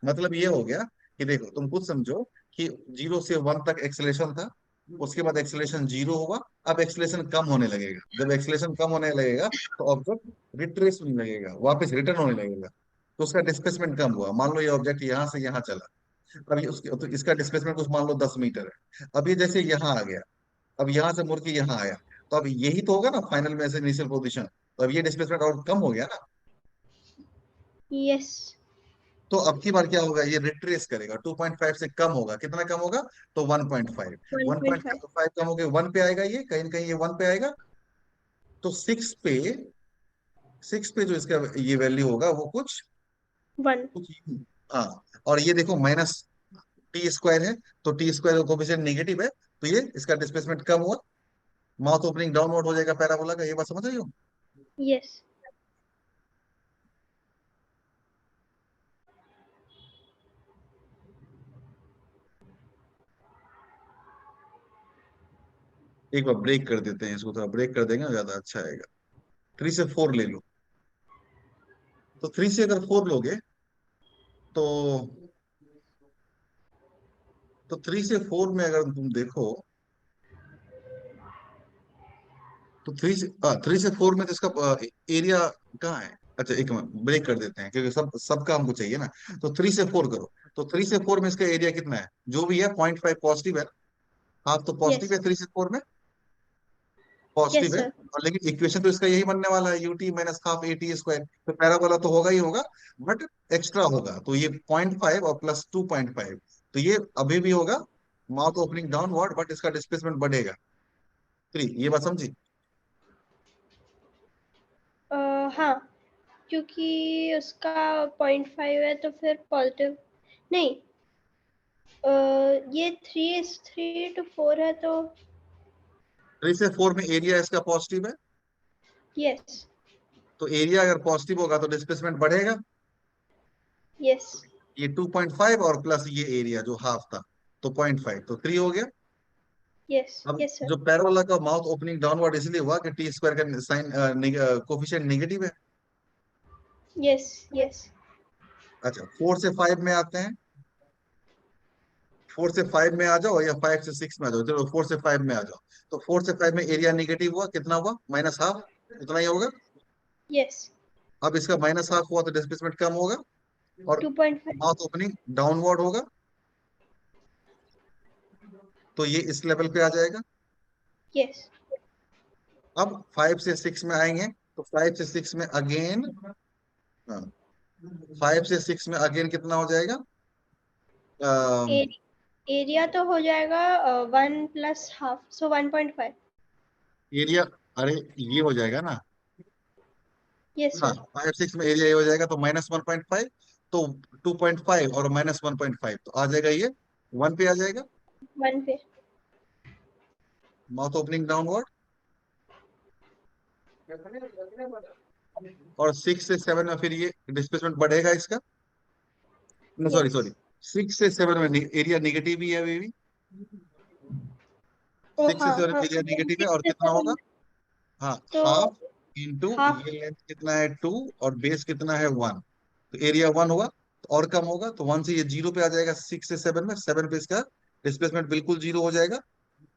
मतलब ये हो गया कि देखो तुम खुद समझो कि 0 से 1 तक एक्सेलेरेशन था, उसके बाद एक्सेलेरेशन 0 हुआ, अब एक्सेलेरेशन कम होने लगेगा। जब एक्सेलेरेशन कम होने लगेगा तो ऑब्जेक्ट रिट्रेस होने लगेगा, वापस रिटर्न होने लगेगा। तो उसका डिस्प्लेसमेंट कम हुआ। मान लो ये ऑब्जेक्ट यहाँ से यहाँ चला, अब ये उसके तो इसका डिस्प्लेसमेंट कुछ मान लो 10 मीटर है। अब ये जैसे यहाँ आ गया, अब यहाँ से मुड़ के यहाँ आया, तो अब यही तो होगा ना फाइनल में से इनिशियल पोजीशन। तो अब ये डिस्प्लेसमेंट और कम हो गया ना। यस। तो अब की बार क्या होगा, ये रिट्रेस करेगा, 2.5 से कम होगा, कितना कम होगा, तो 1.5। 1.5। 1.5 कम हो गया, 1 पे आएगा, ये कहीं ना कहीं ये 1 पे आएगा। तो 6 पे जो इसका ये वैल्यू होगा वो कुछ 1। कुछ हाँ। और ये देखो -t² है, तो t² का कोफिशिएंट नेगेटिव है, तो ये इसका डिस्प्लेसमेंट कम हुआ, माउथ ओपनिंग डाउनवर्ड हो जाएगा पैराबोला का। ये बात समझ रही हो। यस। एक बार ब्रेक कर देते हैं इसको, थोड़ा ब्रेक कर देंगे ना ज्यादा अच्छा आएगा। 3 से 4 ले लो। तो 3 से अगर 4 लोगे तो 3 से 4 में अगर तुम देखो तो 3 से 4 में तो इसका एरिया कहाँ है। अच्छा एक मिनट ब्रेक कर देते हैं क्योंकि सबका हमको चाहिए ना। तो 3 से 4 करो, तो 3 से 4 में इसका एरिया कितना है, जो भी है 0.5 पॉजिटिव है। हाँ तो पॉजिटिव यस। है 3 से 4 में, यस पॉजिटिव है। सर। और लेकिन इक्वेशन तो इसका यही बनने वाला है, यूटी -हाफ AT²। तो पैराबोला तो होगा ही होगा, बट एक्स्ट्रा होगा, तो ये 0.5 और +2.5, तो ये अभी भी होगा माउथ ओपनिंग डाउनवर्ड, बट इसका डिस्प्लेसमेंट बढ़ेगा 3। ये बात समझी। हाँ, क्योंकि उसका 0.5 है तो फिर पॉजिटिव नहीं, ये 3:3 to 4 है तो 3 से 4 में एरिया इसका पॉजिटिव है, यस। तो एरिया अगर पॉजिटिव होगा तो डिस्प्लेसमेंट बढ़ेगा। यस। ये 2.5 और प्लस ये एरिया जो हाफ था, तो 0.5, तो 3 हो गया। यस। अब यस सर। जो पैराबोला का माउथ ओपनिंग डाउनवर्ड इसलिए हुआ कि t² का साइन कोफिशिएंट नेगेटिव है। यस। यस। अच्छा 4 से 5 में आते हैं। 4 से 5 में आ जाओ या 5 से 6 में आ जाओ, चलो 4 से 5 में आ जाओ। तो 4 से 5 में एरिया निगेटिव हुआ, कितना हुआ, -हाफ, उतना ही होगा। यस। अब इसका -हाफ हुआ तो डिस्प्लेसमेंट कम होगा और 2.5। माउथ ओपनिंग डाउनवर्ड होगा, तो ये इस लेवल पे आ जाएगा। यस। अब 5 से 6 में आएंगे, तो 5 से 6 में अगेन, हाँ 5 से 6 में अगेन कितना हो जाएगा, एरिया तो हो जाएगा 1+हाफ, सो 1.5। एरिया, अरे ये हो जाएगा ना। यस हाँ सर। 5 6 में एरिया ये हो जाएगा, तो -1.5, तो 2.5 और -1.5 तो आ जाएगा ये 1 पे आ जाएगा, 1 पे। Mouth opening downward. और 6 से 7 में फिर ये डिस्प्लेसमेंट बढ़ेगा इसका, सॉरी यस। सॉरी, 6 से 7 में एरिया निगेटिव ही है अभी भी। ओ 6 से हाँ 7 हाँ, एरिया अगर निगेटिव है, और 6 से कितना 7 होगा, हाँ तो हाफ इंटू हाफ। ये लेंथ कितना है 2, और बेस कितना है 1, तो एरिया 1 हुआ, तो और कम होगा, तो 1 से ये 0 पे आ जाएगा। 6 से 7 में, 7 पे इसका डिस्प्लेसमेंट बिल्कुल 0 हो जाएगा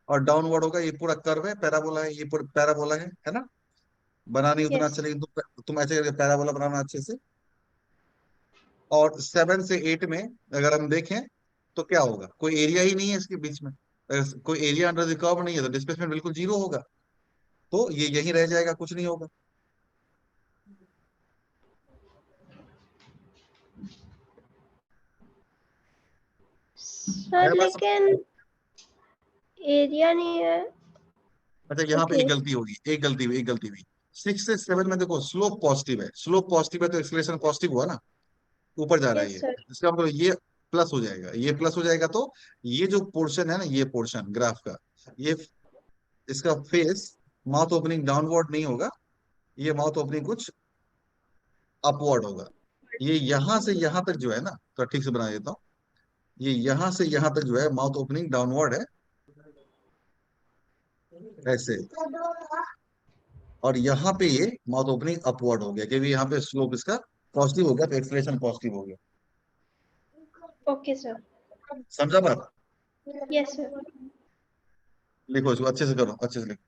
और डाउनवर्ड होगा। ये पूरा कर्व है, पैराबोला है, ये पूरा पैराबोला है ना। बनानी उतना यस। अच्छा, लेकिन तुम ऐसे करके पैराबोला बनाना अच्छे से। और 7 से 8 में अगर हम देखें तो क्या होगा, कोई एरिया ही नहीं है इसके बीच में, अगर कोई एरिया अंडर द कर्व नहीं है तो डिस्प्लेसमेंट बिल्कुल 0 होगा, तो ये यहीं रह जाएगा, कुछ नहीं होगा। सर लेकिन एरिया नहीं है। अच्छा यहाँ पे ओके। एक गलती होगी, एक गलती हुई। 6 से 7 में देखो स्लोप पॉजिटिव है, स्लोप पॉजिटिव है तो एक्सलेशन पॉजिटिव हुआ ना, ऊपर जा रहा है यस ये, सर। इसका मतलब ये प्लस हो जाएगा, ये प्लस हो जाएगा। तो ये जो पोर्शन है ना, ये पोर्शन ग्राफ का, ये इसका फेस माउथ ओपनिंग डाउनवर्ड नहीं होगा, ये माउथ ओपनिंग कुछ अपवर्ड होगा। ये यहां से यहां तक जो है ना, तो ठीक से बना देता हूँ, ये यहां से यहां तक जो है माउथ ओपनिंग डाउनवर्ड है, ऐसे। और यहाँ पे ये माउथ ओपनिंग अपवर्ड हो गया, क्योंकि यहाँ पे स्लोप इसका पॉजिटिव हो गया, तो एक्सलेशन पॉजिटिव हो गया। Okay sir. समझा बात? Yes sir. लिखो इसको अच्छे से, करो अच्छे से लिखो।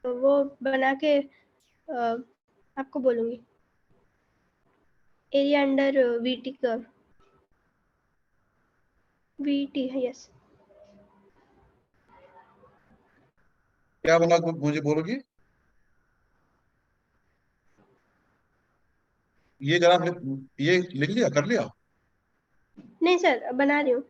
तो वो बना के आपको बोलूंगी। Area under VT curve. VT है यस। क्या बना, मुझे बोलोगी? ये ग्राफ ये लिख लिया, कर लिया? नहीं सर बना रही हूँ।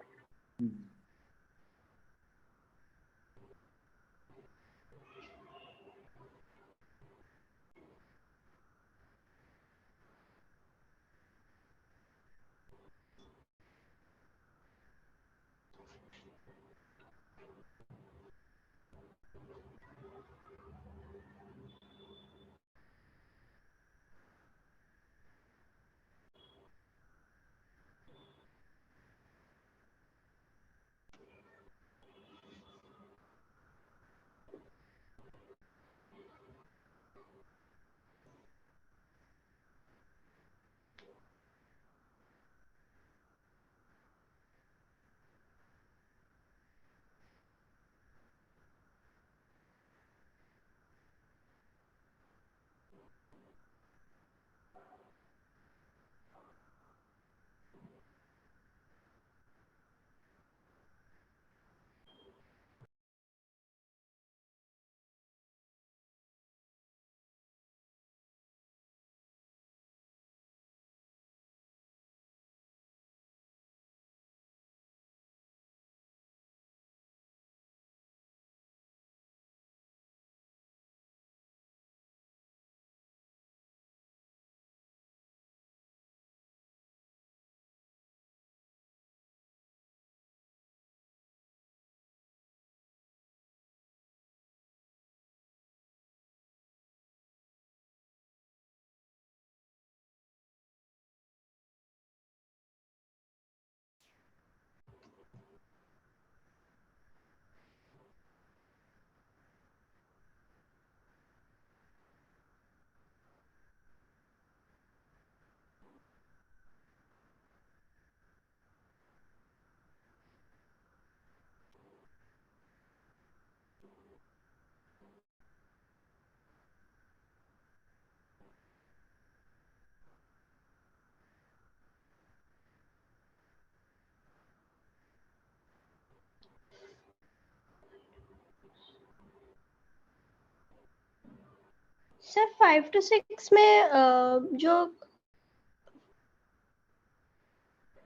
सर 5 to 6 में जो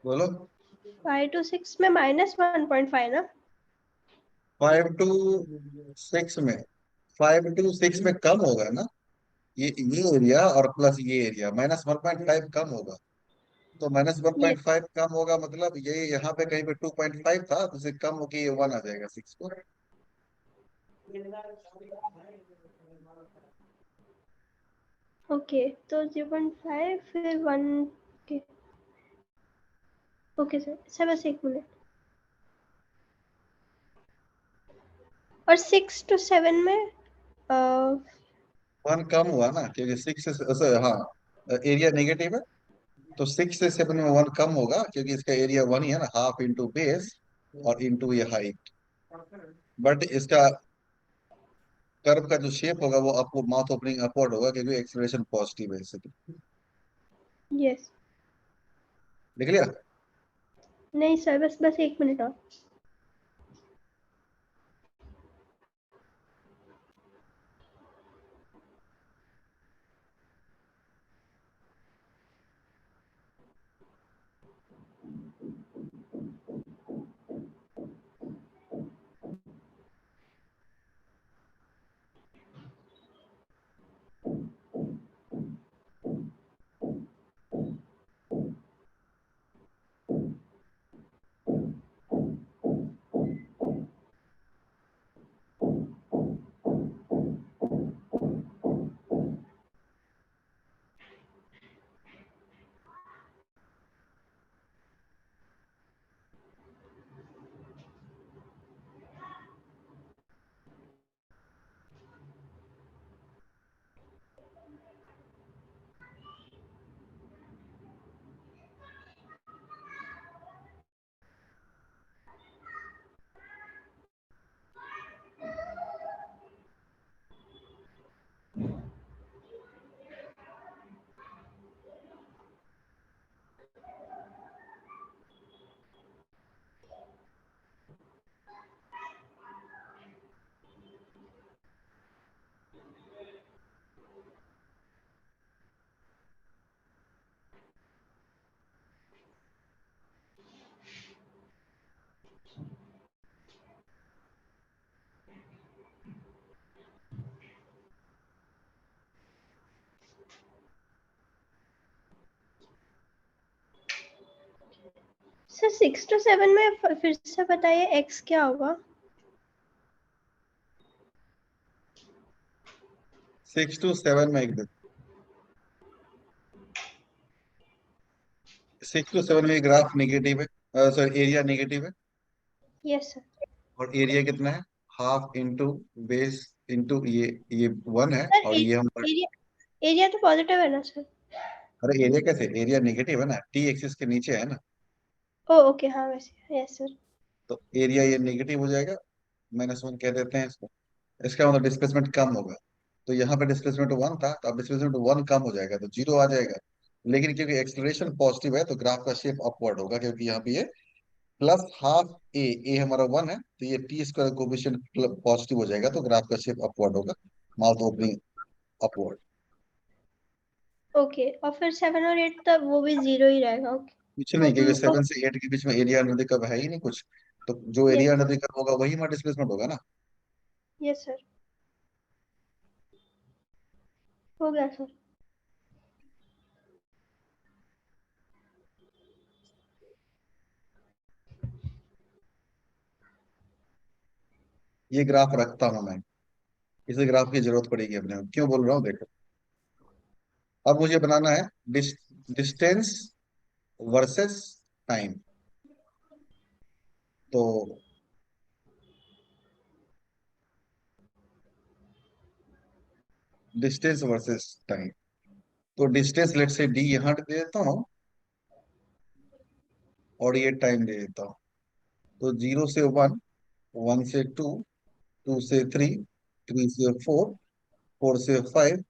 बोलो। 5 to 6 में -1.5 ना? 5 to 6 में, 5 to 6 में कम होगा ना, ये एरिया और प्लस ये एरिया, -1.5 कम होगा। तो माइनस वन ये पॉइंट फाइव कम होगा, मतलब ये यहाँ पे कहीं पे 2.5 था, तो उसे कम होके ये 1 आ जाएगा 6 को। ओके, तो 0.5 फिर 1 के। ओके सर, बस एक मिनट। और 6 to 7 में 1 कम हुआ ना, क्योंकि 6 से, हाँ, एरिया नेगेटिव है, तो 6 से 7 में 1 कम होगा, क्योंकि इसका एरिया 1 ही है ना, हाफ इंटू बेस और इंटू ये हाइट। बट इसका कर्व का जो शेप होगा वो आपको माउथ ओपनिंग अपवर्ड होगा, क्योंकि एक्सेलरेशन पॉजिटिव है इससे। यस। लिख लिया। नहीं सर, बस एक मिनट और। सर 6 to 7 में फिर से बताइए x क्या होगा? 6 to 7 में 6 to 7 में ग्राफ नेगेटिव है, सॉरी एरिया नेगेटिव है। Yes sir. और एरिया कितना है, हाफ इंटू बेस इंटू ये 1 है, सर और ये हम, एरिया एरिया तो पॉजिटिव है ना सर? अरे एरिया कैसे, एरिया नेगेटिव है ना, टी एक्सिस के नीचे है ना, ओ ओके, हाँ वैसे यस सर। तो एरिया ये नेगेटिव हो जाएगा, -1 कह देते हैं इसको। इसका मतलब डिस्प्लेसमेंट कम होगा, तो यहाँ पे डिस्प्लेसमेंट 1 था, तो अब डिस्प्लेसमेंट 1 कम हो जाएगा, तो 0 आ जाएगा। लेकिन क्योंकि एक्सेलरेशन पॉजिटिव है, तो ग्राफ का शेप अपवर्ड होगा, क्योंकि यहाँ पे ये प्लस हाफ ए हमारा 1 है, तो ये टी स्क्वायर कोफिशिएंट पॉजिटिव हो जाएगा, तो ग्राफ का शेप अपवर्ड होगा, माउथ ओपनिंग अपवर्ड। ओके, और फिर 7 और 8 तक वो भी 0 ही रहेगा। ओके। कुछ नहीं, क्योंकि ओ 7 से 8 के बीच में एरिया नदी का है ही नहीं कुछ, तो जो यस। एरिया नदी का होगा वही हमारा डिस्प्लेसमेंट होगा ना। यस सर, हो गया सर। ये ग्राफ रखता हूं मैं, इसे ग्राफ की जरूरत पड़ेगी अपने को। क्यों बोल रहा हूँ देखो, अब मुझे बनाना है डिस्टेंस वर्सेस टाइम। तो डिस्टेंस वर्सेस टाइम, तो डिस्टेंस लेट से डी यहाँ दे देता हूँ, और ये टाइम दे देता हूँ। तो 0 से 1, 1 से 2, 2 से 3, 3 से 4, 4 से 5,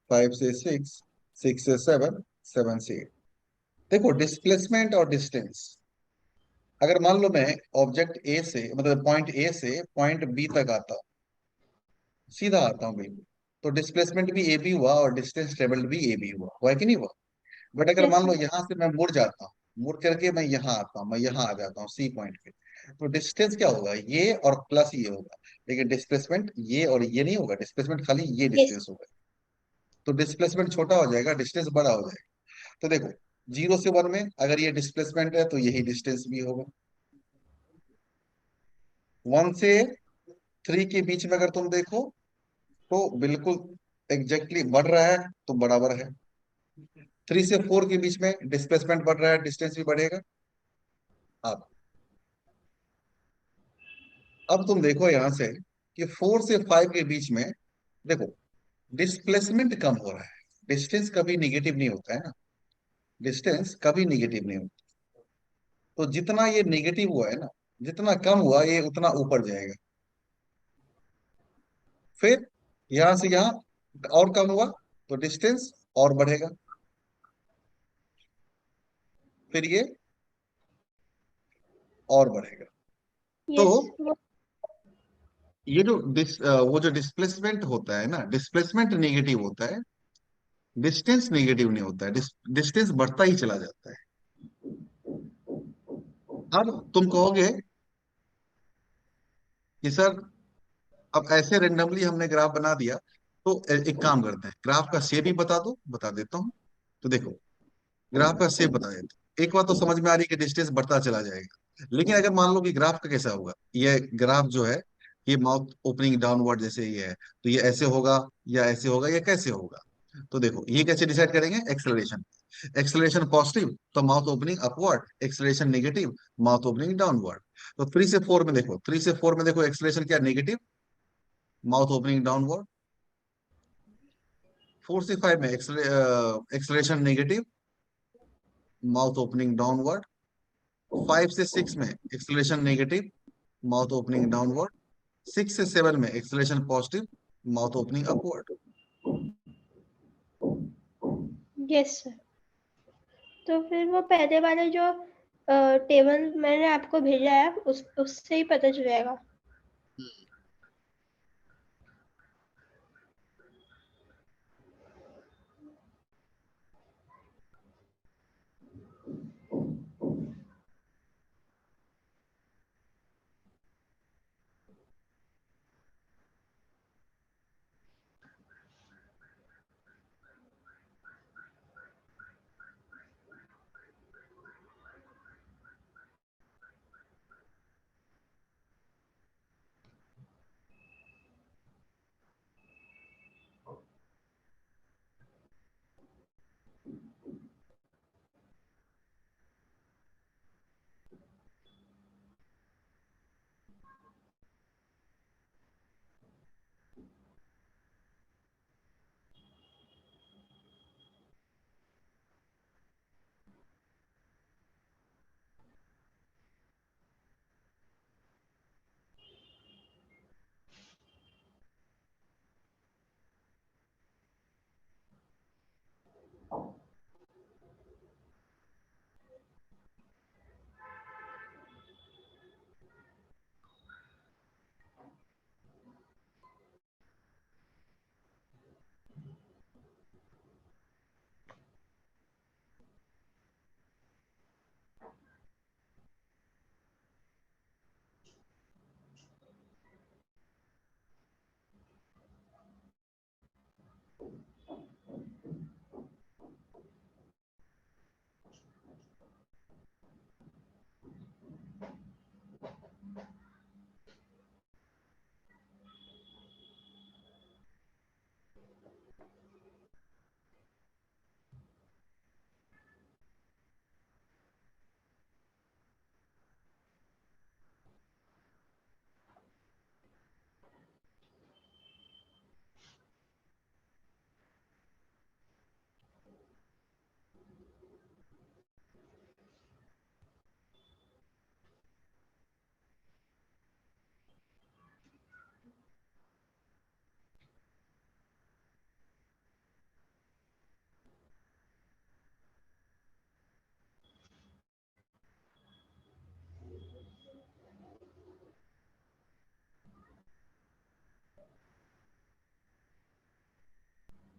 5 से 6, 6 से 7, 7 से 8। देखो डिस्प्लेसमेंट और डिस्टेंस, अगर मान लो मैं ऑब्जेक्ट ए से, मतलब पॉइंट ए से पॉइंट बी तक आता हूँ, सीधा आता हूँ बिल्कुल, तो डिस्प्लेसमेंट भी ए बी हुआ और डिस्टेंस ट्रेवल्ड भी ए बी हुआ है कि नहीं हुआ? बट अगर यस मान लो सर। यहाँ से मैं मुड़ जाता हूँ, मुड़ करके मैं यहाँ आता हूँ, मैं यहाँ आ जाता हूँ सी पॉइंट पे, तो डिस्टेंस क्या होगा? ये और प्लस ये होगा, लेकिन डिस्प्लेसमेंट ये और ये नहीं होगा, डिस्प्लेसमेंट खाली ये यस। डिस्टेंस होगा। तो डिस्प्लेसमेंट छोटा हो जाएगा, डिस्टेंस बड़ा हो जाएगा। तो देखो, 0 से 1 में अगर ये डिस्प्लेसमेंट है तो यही डिस्टेंस भी होगा। 1 से 3 के बीच में अगर तुम देखो तो बिल्कुल एग्जैक्टली बढ़ रहा है, तो बराबर है। 3 से 4 के बीच में डिस्प्लेसमेंट बढ़ रहा है, डिस्टेंस भी बढ़ेगा। अब अब तुम देखो यहां से कि 4 से 5 के बीच में देखो डिस्प्लेसमेंट कम हो रहा है, डिस्टेंस कभी निगेटिव नहीं होता है ना, डिस्टेंस कभी निगेटिव नहीं होता। तो जितना ये निगेटिव हुआ है ना, जितना कम हुआ ये उतना ऊपर जाएगा। फिर यहां से यहां और कम हुआ तो डिस्टेंस और बढ़ेगा। फिर ये और बढ़ेगा। तो यस। ये जो वो जो डिस्प्लेसमेंट होता है ना, डिस्प्लेसमेंट नेगेटिव होता है, डिस्टेंस नेगेटिव नहीं होता है, डिस्टेंस बढ़ता ही चला जाता है। अब तुम कहोगे कि सर अब ऐसे रेंडमली हमने ग्राफ बना दिया, तो एक काम करते हैं, ग्राफ का शेप ही बता दो, बता देता हूँ। तो देखो, ग्राफ का शेप बता देते हैं। एक बात तो समझ में आ रही है कि डिस्टेंस बढ़ता चला जाएगा, लेकिन अगर मान लो कि ग्राफ का कैसा होगा, ये ग्राफ जो है ये माउथ ओपनिंग डाउनवर्ड जैसे ये है, तो ये ऐसे होगा या ऐसे होगा या कैसे होगा? तो देखो ये कैसे डिसाइड करेंगे? एक्सेलरेशन, एक्सेलरेशन पॉजिटिव तो mouth opening upward, acceleration negative mouth opening downward. तो 3 से 4 में देखो, 3 से 4 में देखो एक्सेलरेशन क्या? Negative, mouth opening downward. 4 से 5 में acceleration negative, mouth opening downward. 5 से 6 में acceleration negative, mouth opening downward. 6 से 7 में acceleration positive, mouth opening upward. Yes sir. तो फिर वो पहले वाले जो टेबल मैंने आपको भेजा है उस उससे ही पता चल जाएगा।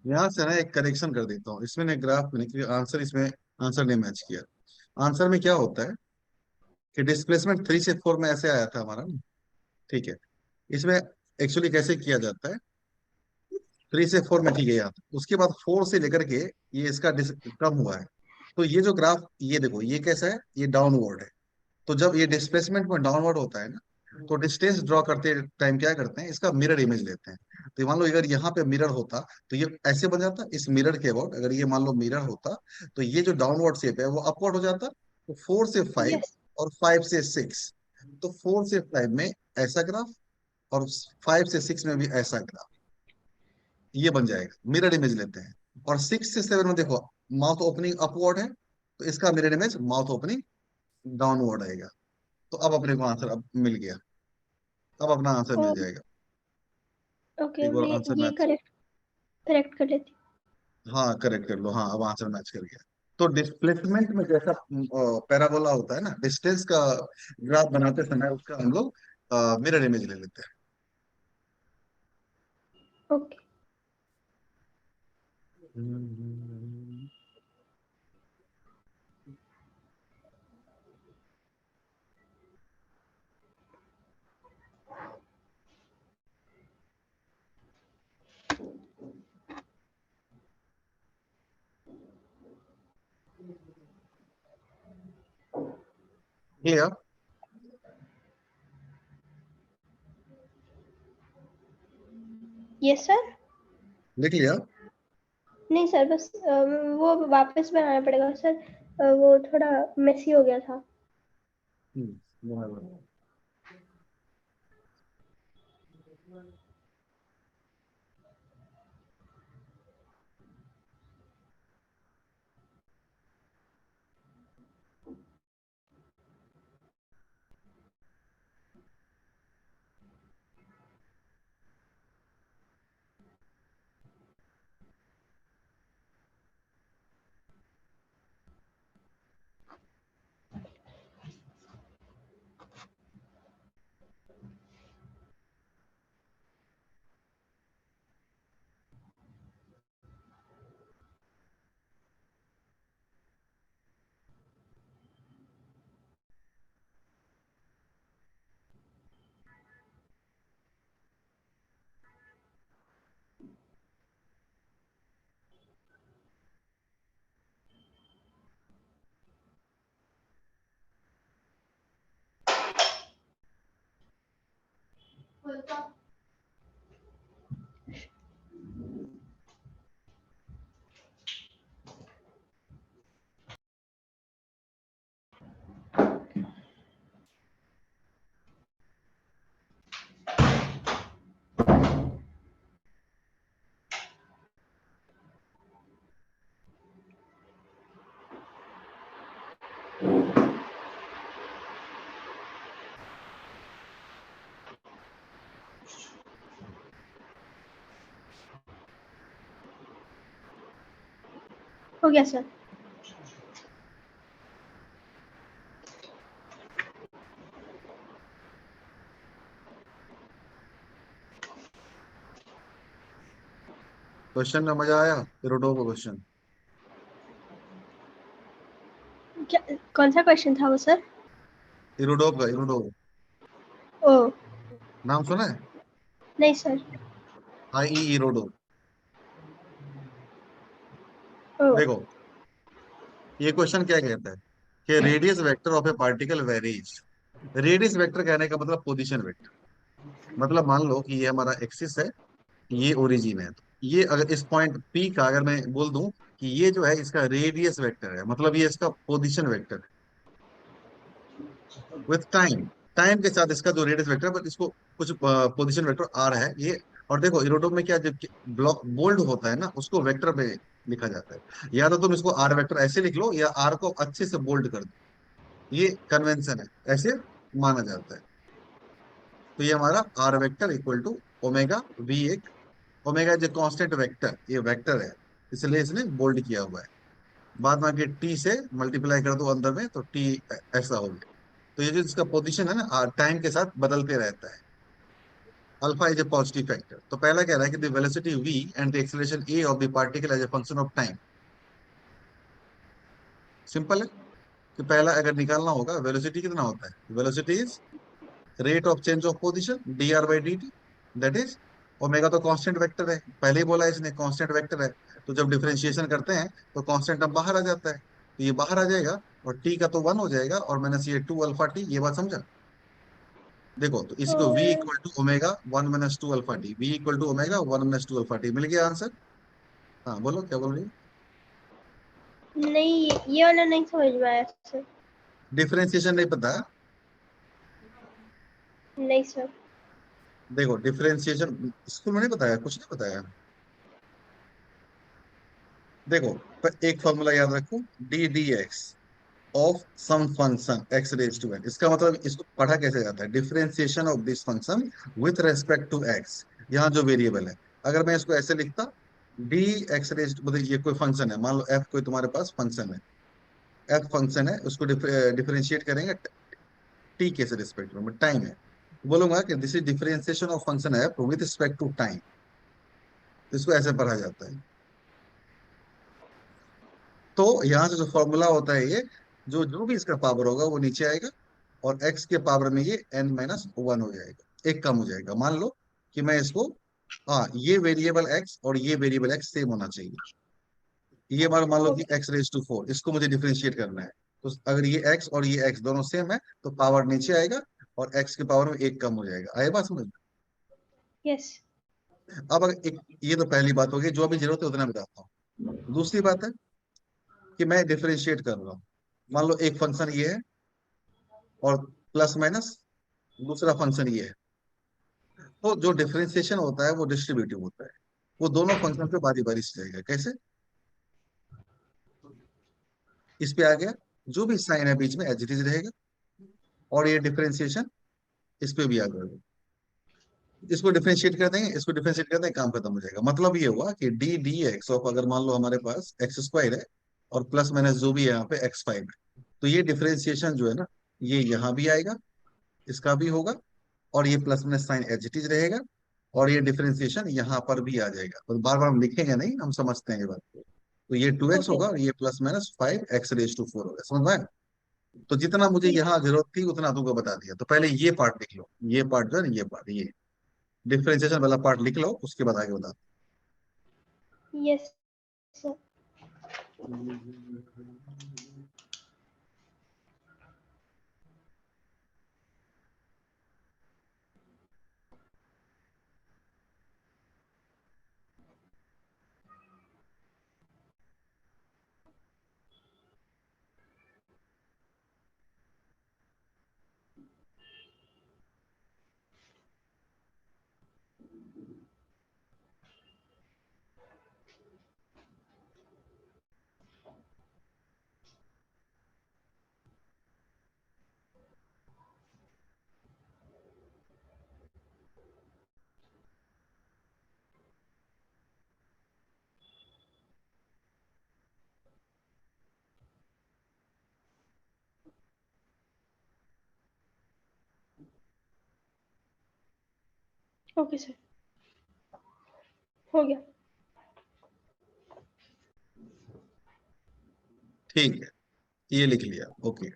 यहाँ से ना एक करेक्शन कर देता हूँ, इसमें ना ग्राफ में, क्योंकि आंसर इसमें आंसर ने मैच किया। आंसर में क्या होता है कि डिस्प्लेसमेंट 3 से 4 में ऐसे आया था हमारा ना, ठीक है। इसमें एक्चुअली कैसे किया जाता है, 3 से 4 में ठीक है यहाँ, उसके बाद 4 से लेकर के ये इसका कम हुआ है। तो ये जो ग्राफ, ये देखो ये कैसा है, ये डाउनवर्ड है। तो जब ये डिस्प्लेसमेंट में डाउनवर्ड होता है ना, तो डिस्टेंस ड्रॉ करते टाइम क्या करते हैं, इसका मिरर इमेज लेते हैं। तो मान लो अगर यहाँ पे मिरर होता तो ये ऐसे बन जाता, इस मिरर के अबाउट अगर ये मान लो मिरर होता, तो ये जो डाउनवर्ड शेप है वो अपवर्ड हो जाता। तो 4 से 5 यस। और 5 से 6, तो 4 से 5 में ऐसा ग्राफ, और 5 से 6 में भी ऐसा ग्राफ, ये बन जाएगा, मिरर इमेज लेते हैं। और 6 से 7 में देखो, माउथ ओपनिंग अपवर्ड है, तो इसका mirror image mouth opening downward आएगा। तो अब अपने को आंसर अब मिल गया, अब अपना आंसर मिल जाएगा। ओके, एक और मैं आंसर ये मैच, करेक्ट करेक्ट कर लेती हाँ करेक्ट कर लो, हाँ अब आंसर मैच कर गया। तो डिस्प्लेसमेंट में जैसा पैराबोला होता है ना, डिस्टेंस का ग्राफ बनाते समय उसका हम लोग मिरर इमेज ले लेते हूँ। ओके। हैं। ये आप यस सर। लिख लिया। नहीं सर, बस वो वापस बनाना पड़ेगा सर। वो थोड़ा मेसी हो गया था। बराबर। हो गया सर। क्वेश्चन में मजा आया, रोडो का क्वेश्चन। क्या, कौन सा क्वेश्चन था वो सर? इरोडोव का, इरोडोव ओ। नाम सुना है? नहीं सर। आई ई इरोडोव। ओ। देखो ये क्वेश्चन क्या कहता है कि radius vector of A particle varies. Radius vector कहने का मतलब पोजीशन वेक्टर। मतलब मान लो कि ये हमारा एक्सिस है, ये ओरिजिन है, तो ये अगर इस पॉइंट पी का अगर मैं बोल दूं कि ये जो है इसका रेडियस वेक्टर है, मतलब ये इसका पोजीशन वेक्टर है विथ टाइम। टाइम के साथ इसका जो रेडियस वेक्टर है, बट इसको कुछ पोजीशन वेक्टर आ रहा है ये। और देखो इरोडो में क्या, जब ब्लॉक बोल्ड होता है ना, उसको वेक्टर पे लिखा जाता है। या तो तुम इसको आर वेक्टर ऐसे लिख लो, या आर को अच्छे से बोल्ड कर दो, ये कन्वेंशन है, ऐसे माना जाता है। तो ये हमारा R vector equal to omega V एक। ओमेगा जो कांस्टेंट वेक्टर, ये वेक्टर है, इसलिए इसने बोल्ड किया हुआ है। बाद में आके टी से मल्टीप्लाई कर दो अंदर में, तो टी ऐसा हो गया। तो ये जो इसका पोजीशन है ना, टाइम के साथ बदलते रहता है। Alpha is a positive factor. तो पहला कह रहा है कि the velocity v and the acceleration a of the particle as a function of time. Simple है कि पहला अगर निकालना होगा वेलोसिटी कितना होता है, velocity is rate of change of position dr by dt, that is omega. तो कांस्टेंट वेक्टर है, पहले ही बोला है इसने कांस्टेंट वेक्टर है। तो जब डिफरेंशिएशन करते हैं तो कांस्टेंट अब बाहर आ जाता है, तो ये बाहर आ जाएगा और टी का तो वन हो जाएगा और माइनस ये टू अल्फा टी। ये बात समझा? देखो तो इसी को v और equal to omega one minus two alpha t, v equal to omega one minus two alpha t, मिल गया आंसर। हाँ बोलो क्या बोल रही हो? नहीं, ये वाला नहीं समझ में आया सर। डिफरेंशिएशन नहीं पता? नहीं सर। देखो डिफरेंशिएशन स्कूल में नहीं बताया, कुछ नहीं बताया। देखो एक फॉर्मूला याद रखो, D D X of some function X raise to N. इसका मतलब इसको पढ़ा कैसे जाता है, differentiation of this function with respect to X. यहाँ जो वेरिएबल है, अगर मैं इसको ऐसे लिखता, डी एक्स रेज, मतलब ये कोई फंक्शन है, मान लो एफ कोई तुम्हारे पास फंक्शन है, एफ फंक्शन है, उसको डिफरेंशिएट करेंगे टी के से रिस्पेक्ट में, टाइम है, बोलूंगा कि this is differentiation of function F with respect to time. इसको ऐसे पढ़ा जाता है। तो यहाँ से जो फॉर्मूला होता है ये, जो जो भी इसका पावर होगा वो नीचे आएगा और एक्स के पावर में ये एन माइनस वन हो जाएगा, एक कम हो जाएगा। मान लो कि मैं इसको, हाँ ये वेरिएबल एक्स और ये वेरिएबल एक्स सेम होना चाहिए। ये मान मान लो कि okay. X raise to four, इसको मुझे डिफरेंशिएट करना है। तो अगर ये एक्स और ये एक्स दोनों सेम है तो पावर नीचे आएगा और एक्स के पावर में एक कम हो जाएगा। आए बात समझ में? यस। अब अगर एक, ये तो पहली बात होगी, जो अभी जरूरत है उतना बताता हूँ। दूसरी बात है कि मैं डिफरेंशिएट कर रहा हूँ, मान लो एक फंक्शन ये है और प्लस माइनस दूसरा फंक्शन ये है। तो जो डिफरेंशिएशन होता है वो डिस्ट्रीब्यूटिव होता है, वो दोनों फंक्शन पे बारी बारी से जाएगा। कैसे? इस पे आ गया, जो भी साइन है बीच में एज इट इज रहेगा, और ये डिफरेंशिएशन इस पे भी आ गया। इसको डिफरेंशिएट कर देंगे, इसको डिफरेंशिएट कर देंगे, काम खत्म हो जाएगा। मतलब ये हुआ कि डी डी एक्स ऑफ, अगर मान लो हमारे पास एक्स स्क्वायर है और प्लस माइनस जो भी है यहाँ पे एक्स फाइव है, तो ये डिफरेंशिएशन जो है ना, ये यहाँ भी आएगा, इसका भी होगा, और ये plus minus sign as it is रहेगा, और ये डिफरेंशिएशन यहाँ पर भी आ जाएगा। तो बार बार हम लिखेंगे नहीं, हम समझते हैं ये बात को। तो ये टू एक्स ओके होगा और ये plus minus five X raise to four होगा। समझ में आया? तो जितना मुझे सर। यहाँ जरूरत थी उतना तुमको बता दिया। तो पहले ये पार्ट लिख लो, ये पार्ट जो है ना, ये पार्ट, ये डिफरेंशिएशन वाला पार्ट लिख लो, उसके बाद आगे बता। Yes sir. ओके सर, हो गया। ठीक है, ये लिख लिया, ओके।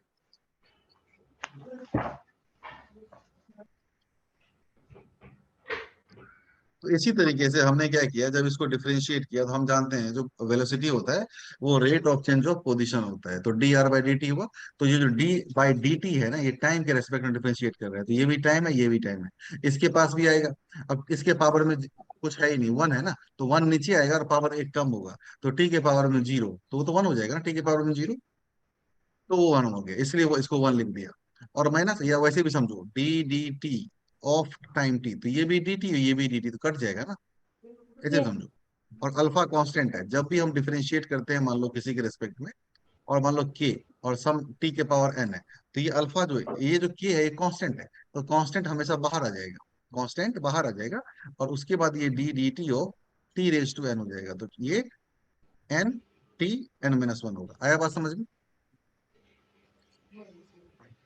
तो इसी तरीके से हमने क्या किया, जब इसको डिफरेंशिएट किया तो हम जानते हैं जो वेलोसिटी होता है वो rate of change of position होता है। तो D R by D T हुआ। तो ये जो डी बाई डी टी है ना, ये टाइम के रेस्पेक्ट में डिफरेंशिएट कर रहा है, तो ये भी टाइम है, ये भी टाइम है। इसके पास भी आएगा। अब इसके पावर में कुछ है ही नहीं, वन है ना, तो वन नीचे आएगा और पावर एक कम होगा। तो टी के पावर में जीरो, तो वो तो वन हो जाएगा ना, टी के पावर में जीरो, तो वो वन हो गया, इसलिए वो इसको वन लिख दिया। और माइनस, या वैसे भी समझो D D T of time T, तो ये भी डी टी ये भी डी टी, तो कट जाएगा ना, ऐसे यस। समझो। और अल्फा कांस्टेंट है, जब भी हम डिफरेंशिएट करते हैं मान लो किसी के रिस्पेक्ट में, और मान लो के और सम टी के पावर एन है, तो ये अल्फा जो है, ये जो के है ये कांस्टेंट है, तो कांस्टेंट हमेशा बाहर आ जाएगा, कांस्टेंट बाहर आ जाएगा। और उसके बाद ये D D T of T raise to N हो जाएगा, तो ये N T N minus one होगा। आया बात समझ में?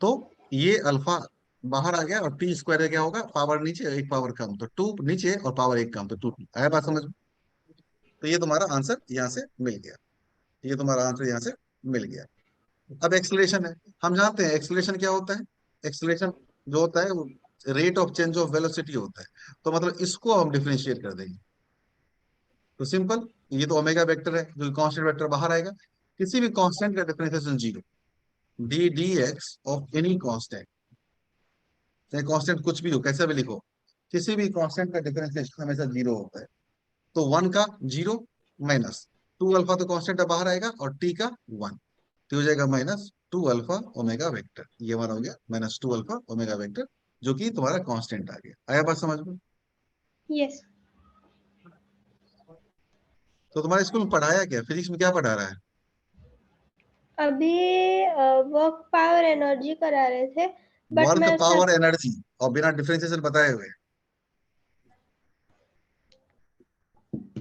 तो ये अल्फा बाहर आ गया, और टी स्क्वायर का क्या होगा, पावर नीचे एक पावर कम, तो 2 नीचे और पावर एक कम, तो 2t आया बात समझ में। तो ये तुम्हारा आंसर यहाँ से मिल गया, ये तुम्हारा आंसर यहाँ से मिल गया। अब एक्सलेशन है, हम जानते हैं एक्सलेशन क्या होता है। एक्सलेशन जो होता है वो rate of change of velocity होता है, तो मतलब इसको हम डिफरेंशिएट कर देंगे। तो सिंपल, ये तो ओमेगा वेक्टर है, जो कांस्टेंट वेक्टर बाहर आएगा, किसी भी कांस्टेंट का differentiation zero, D D X of any constant, चाहे कांस्टेंट कुछ भी हो कैसा भी लिखो, किसी भी कांस्टेंट का डिफरेंशिएशन हमेशा जीरो होता है। तो 1 का जीरो माइनस 2 अल्फा, तो कांस्टेंट बाहर आएगा, और टी का 1, तो हो जाएगा -2 अल्फा ओमेगा वेक्टर, ये हमारा हो गया -2 अल्फा ओमेगा वेक्टर, जो कि तुम्हारा कांस्टेंट आ गया। आया बात समझ में। यस। तो तुम्हारे स्कूल में पढ़ाया क्या, फिजिक्स में क्या पढ़ा रहा है। अभी वर्क पावर एनर्जी करा रहे थे, बट वर्क मैं उसका पावर एनर्जी, और बिना डिफरेंशिएशन बताए हुए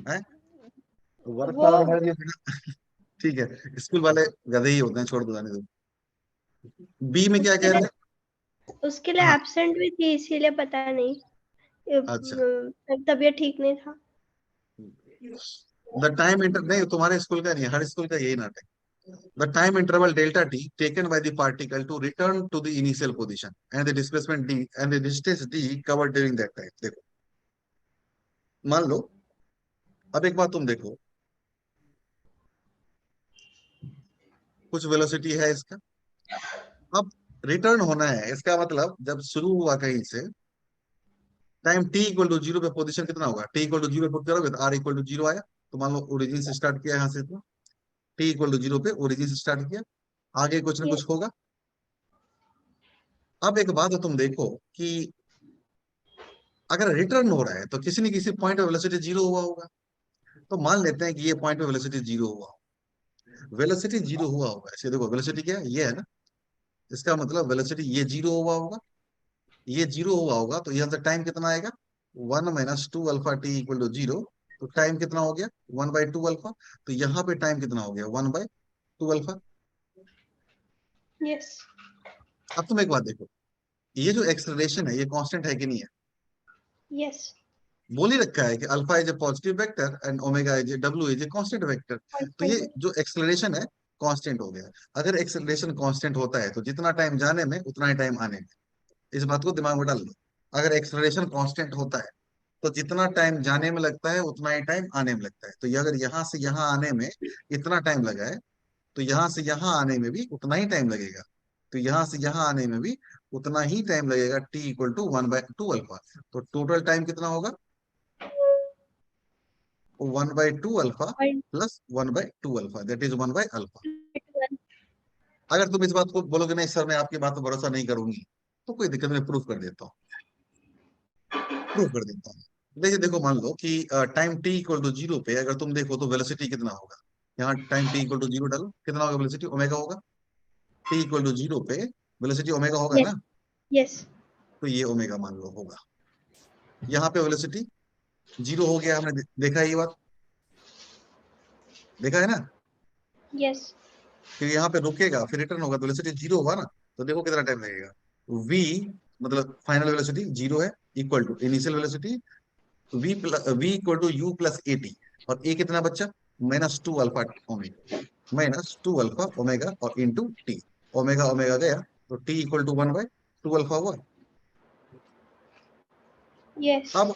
है, वर्क वो पावर एनर्जी बिना ठीक है, स्कूल वाले गधे ही होते हैं, छोड़ दो, जाने दो। बी में क्या उसके कह रहे लिए हैं। उसके लिए हाँ, एब्सेंट भी थी, इसीलिए पता नहीं। अच्छा। तबीयत ठीक नहीं था। द टाइम इंटर नहीं, तुम्हारे स्कूल का नहीं है, हर स्कूल का यही नाटक। The time interval delta t taken by the particle to return to the initial position and the displacement d and the distance d covered during that time। देखो, मान लो, अब एक बात तुम देखो, कुछ वेलोसिटी है इसका, अब रिटर्न होना है, इसका मतलब जब शुरू हुआ कहीं से, time t equal to zero पे पोजीशन कितना होगा, t इक्वल टू जीरो पे करोगे तो r इक्वल टू जीरो आया, तो मान लो ओरिजिन से स्टार्ट किया यहाँ से, तो t इक्वल टू जीरो पे ओरिजिन से स्टार्ट किया, आगे कुछ ना ये कुछ होगा। अब एक बात तो तुम देखो कि अगर रिटर्न हो रहा है तो किसी न किसी पॉइंट पे वेलोसिटी जीरो हुआ होगा, तो मान लेते हैं कि ये पॉइंट पे वेलोसिटी जीरो हुआ, वेलोसिटी जीरो हुआ होगा, ऐसे देखो वेलोसिटी क्या है, ये है ना, इसका मतलब वेलोसिटी ये जीरो हुआ होगा, ये जीरो हुआ होगा, तो यहाँ से टाइम कितना आएगा, 1 - 2 alpha T equal to zero, तो टाइम कितना हो गया, 1/2 अल्फा, तो यहाँ पे टाइम कितना हो गया, 1/2 अल्फा। यस। अब तुम एक बात देखो, ये जो एक्सेलरेशन है ये कांस्टेंट है कि नहीं है। यस। बोल ही रखा है कि alpha is a positive vector and omega is A W is a constant vector, तो ये कांस्टेंट है। जो एक्सेलरेशन है कांस्टेंट हो गया। अगर एक्सेलरेशन कांस्टेंट होता है तो जितना टाइम जाने में उतना ही टाइम आने में, इस बात को दिमाग में डाल लो। अगर एक्सेलरेशन कांस्टेंट होता है तो जितना टाइम जाने में लगता है उतना ही टाइम आने में लगता है, तो ये अगर यहाँ से यहाँ आने में इतना टाइम लगा है, तो यहाँ से यहाँ आने में भी उतना ही टाइम लगेगा, तो यहाँ से यहाँ आने में भी उतना ही टाइम लगेगा, t इक्वल टू 1/2 अल्फा, तो टोटल टाइम कितना होगा, 1/2 alpha point plus 1/2 alpha, that is 1/अल्फा। 1। अगर तुम इस बात को बोलोगे नहीं सर मैं आपकी बात पर भरोसा नहीं करूंगी, तो कोई दिक्कत नहीं, प्रूफ कर देता हूँ, प्रूफ कर देता हूँ। देखिए देखो, मान लो कि time t equal to zero पे अगर तुम देखो तो वेलोसिटी कितना होगा, यहाँ time t equal to zero डालो, कितना होगा वेलोसिटी, ओमेगा होगा। t इक्वल टू जीरो पे वेलोसिटी ओमेगा होगा यस। ना, यस। तो ये ओमेगा मान लो होगा। यहाँ पे वेलोसिटी जीरो हो गया, हमने देखा है ये बात, देखा है ना, यस। कि यहाँ पे रुकेगा फिर रिटर्न होगा तो वेलोसिटी जीरो होगा ना, तो देखो कितना टाइम लगेगा। v मतलब फाइनल वेलोसिटी जीरो है, equal to initial velocity v equal to u plus A T, और a कितना बच्चा, -2 अल्फा ओमेगा, -2 अल्फा ओमेगा और इंटू टी, ओमेगा ओमेगा गया, तो t इक्वल टू 1/2 अल्फा हुआ। यस। अब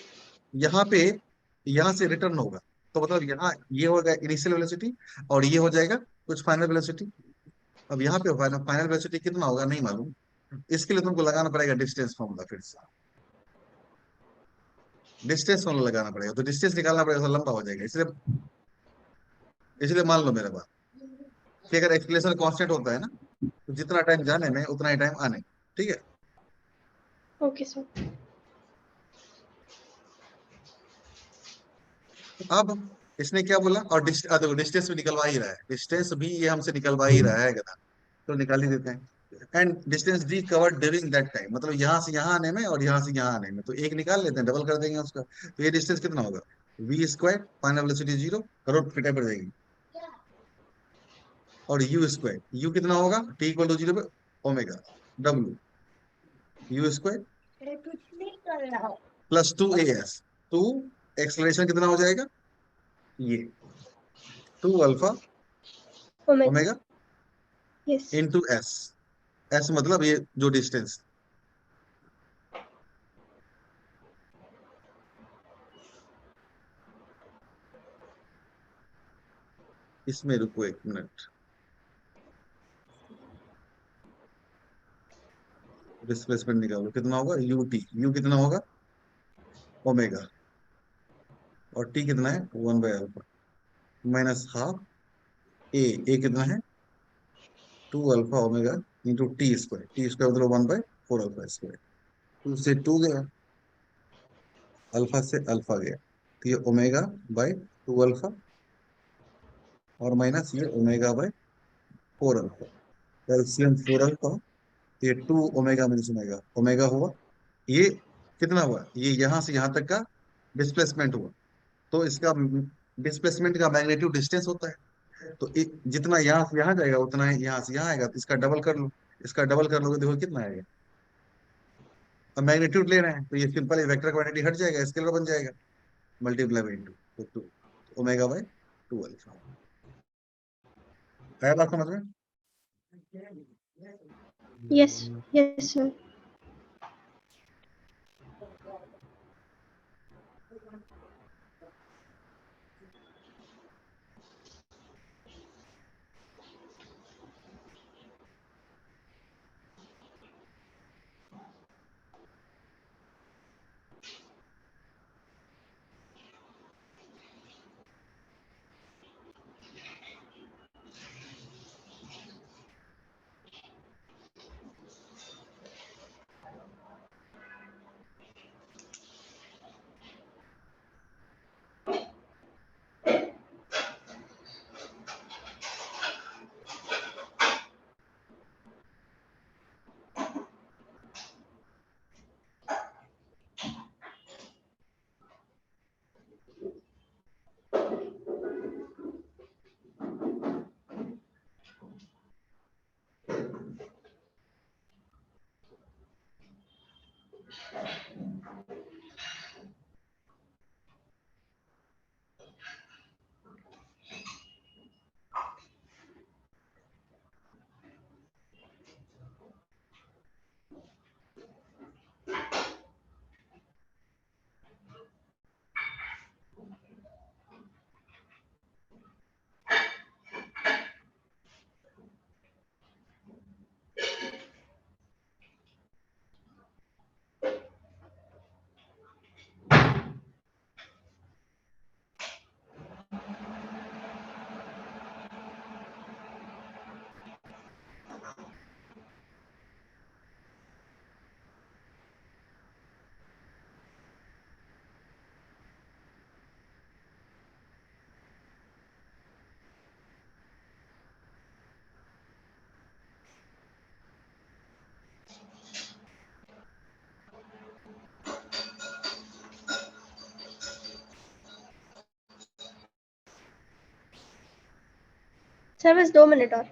यहाँ पे यहाँ से रिटर्न होगा, तो मतलब यहाँ ये होगा इनिशियल वेलोसिटी, और ये हो जाएगा कुछ फाइनल वेलोसिटी। अब यहाँ पे फाइनल वेलोसिटी कितना होगा नहीं मालूम, इसके लिए तुमको लगाना पड़ेगा डिस्टेंस फॉर्मूला, फिर से डिस्टेंस फॉर्मूला लगाना पड़ेगा, तो डिस्टेंस निकालना पड़ेगा तो लंबा हो जाएगा, इसलिए इसलिए मान लो मेरा बात, कि अगर एक्सप्लेशन कांस्टेंट होता है ना, तो जितना टाइम जाने में उतना ही टाइम आने में, ठीक है। Okay sir. अब इसने क्या बोला, और देखो डिस्टेंस भी निकलवा ही रहा है, डिस्टेंस भी ये हमसे निकलवा ही रहा है गधा, तो निकाल ही देते हैं। And distance D covered during that time, मतलब यहाँ से यहाँ आने में और यहाँ से यहाँ आने में, तो एक निकाल लेते हैं, डबल कर देंगे उसका, तो ये डिस्टेंस कितना होगा, v square, final velocity zero, करोड़ फिटा पड़ जाएगी, और यू स्क्वायर, यू कितना होगा, टी इक्वल टू जीरो पे omega, W, u square plus 2 AS। Two acceleration कितना हो जाएगा, ये 2 alpha omega. Omega yes. Into S. S मतलब ये जो डिस्टेंस, इसमें रुको 1 मिनट, डिस्प्लेसमेंट निकालो कितना होगा, यूटी, यू कितना होगा ओमेगा, और टी कितना है 1/अल्फा माइनस हाफ ए कितना है 2 alpha omega into T square मतलब 1/4 अल्फा स्क्वायर। 2 से 2 गया, अल्फा से अल्फा गया, तो ये ओमेगा बाय 2 अल्फा और माइनस ये omega by 4 alpha, LCM 4 alpha, ये 2 ओमेगा माइनस ओमेगा, ओमेगा हुआ ये कितना हुआ, ये यहां से यहां तक का डिस्प्लेसमेंट हुआ। तो इसका डिस्प्लेसमेंट का मैग्नीट्यूड डिस्टेंस होता है, तो जितना यहाँ से यहाँ जाएगा उतना ही यहाँ से यहाँ आएगा, तो इसका डबल कर लो, इसका डबल कर लोगे देखो कितना आएगा। अब मैग्नीट्यूड ले रहे हैं तो ये सिंपल वेक्टर क्वांटिटी हट जाएगा, स्केलर बन जाएगा, मल्टीप्लाई बाई 2, तो 2 ओमेगा बाय 2 अल्फा। है बात समझ में? यस। Yes sir. सर बस 2 मिनट और।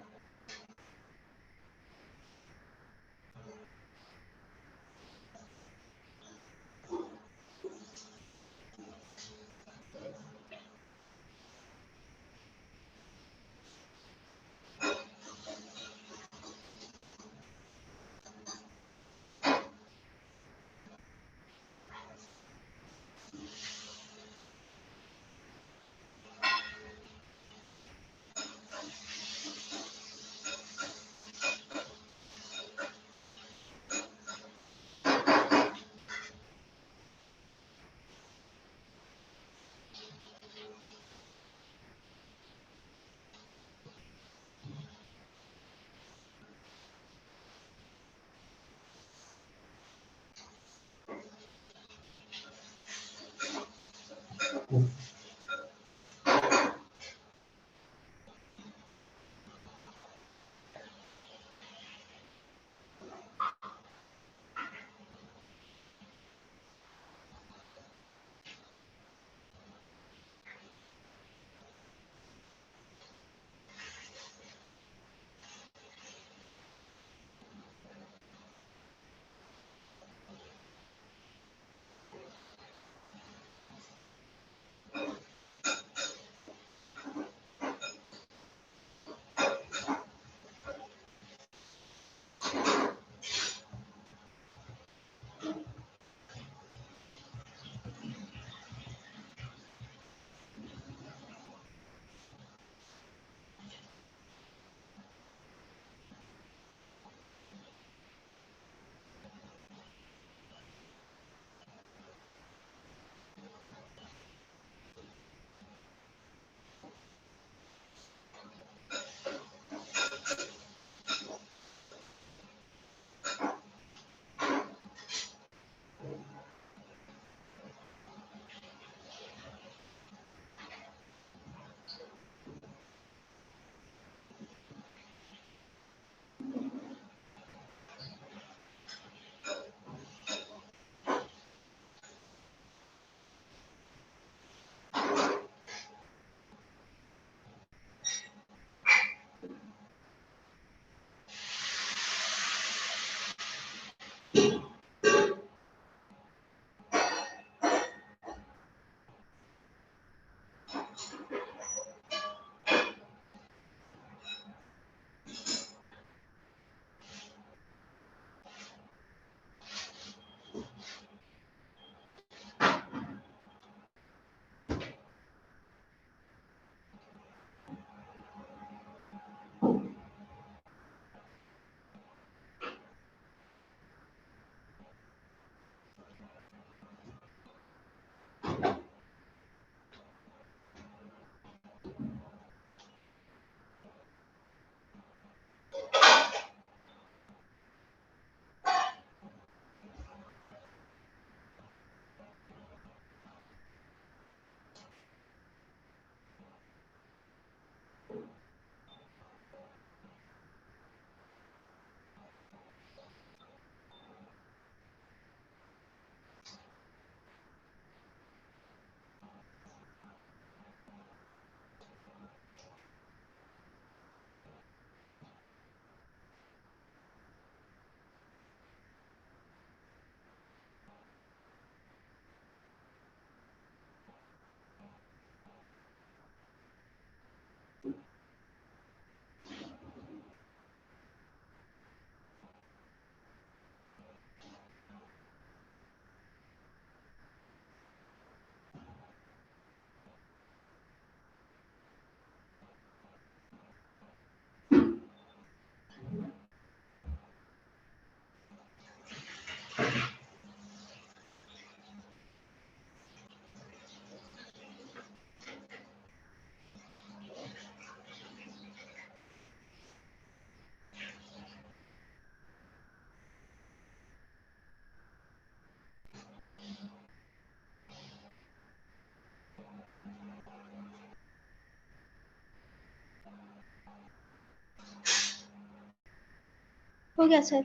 हो गया सर।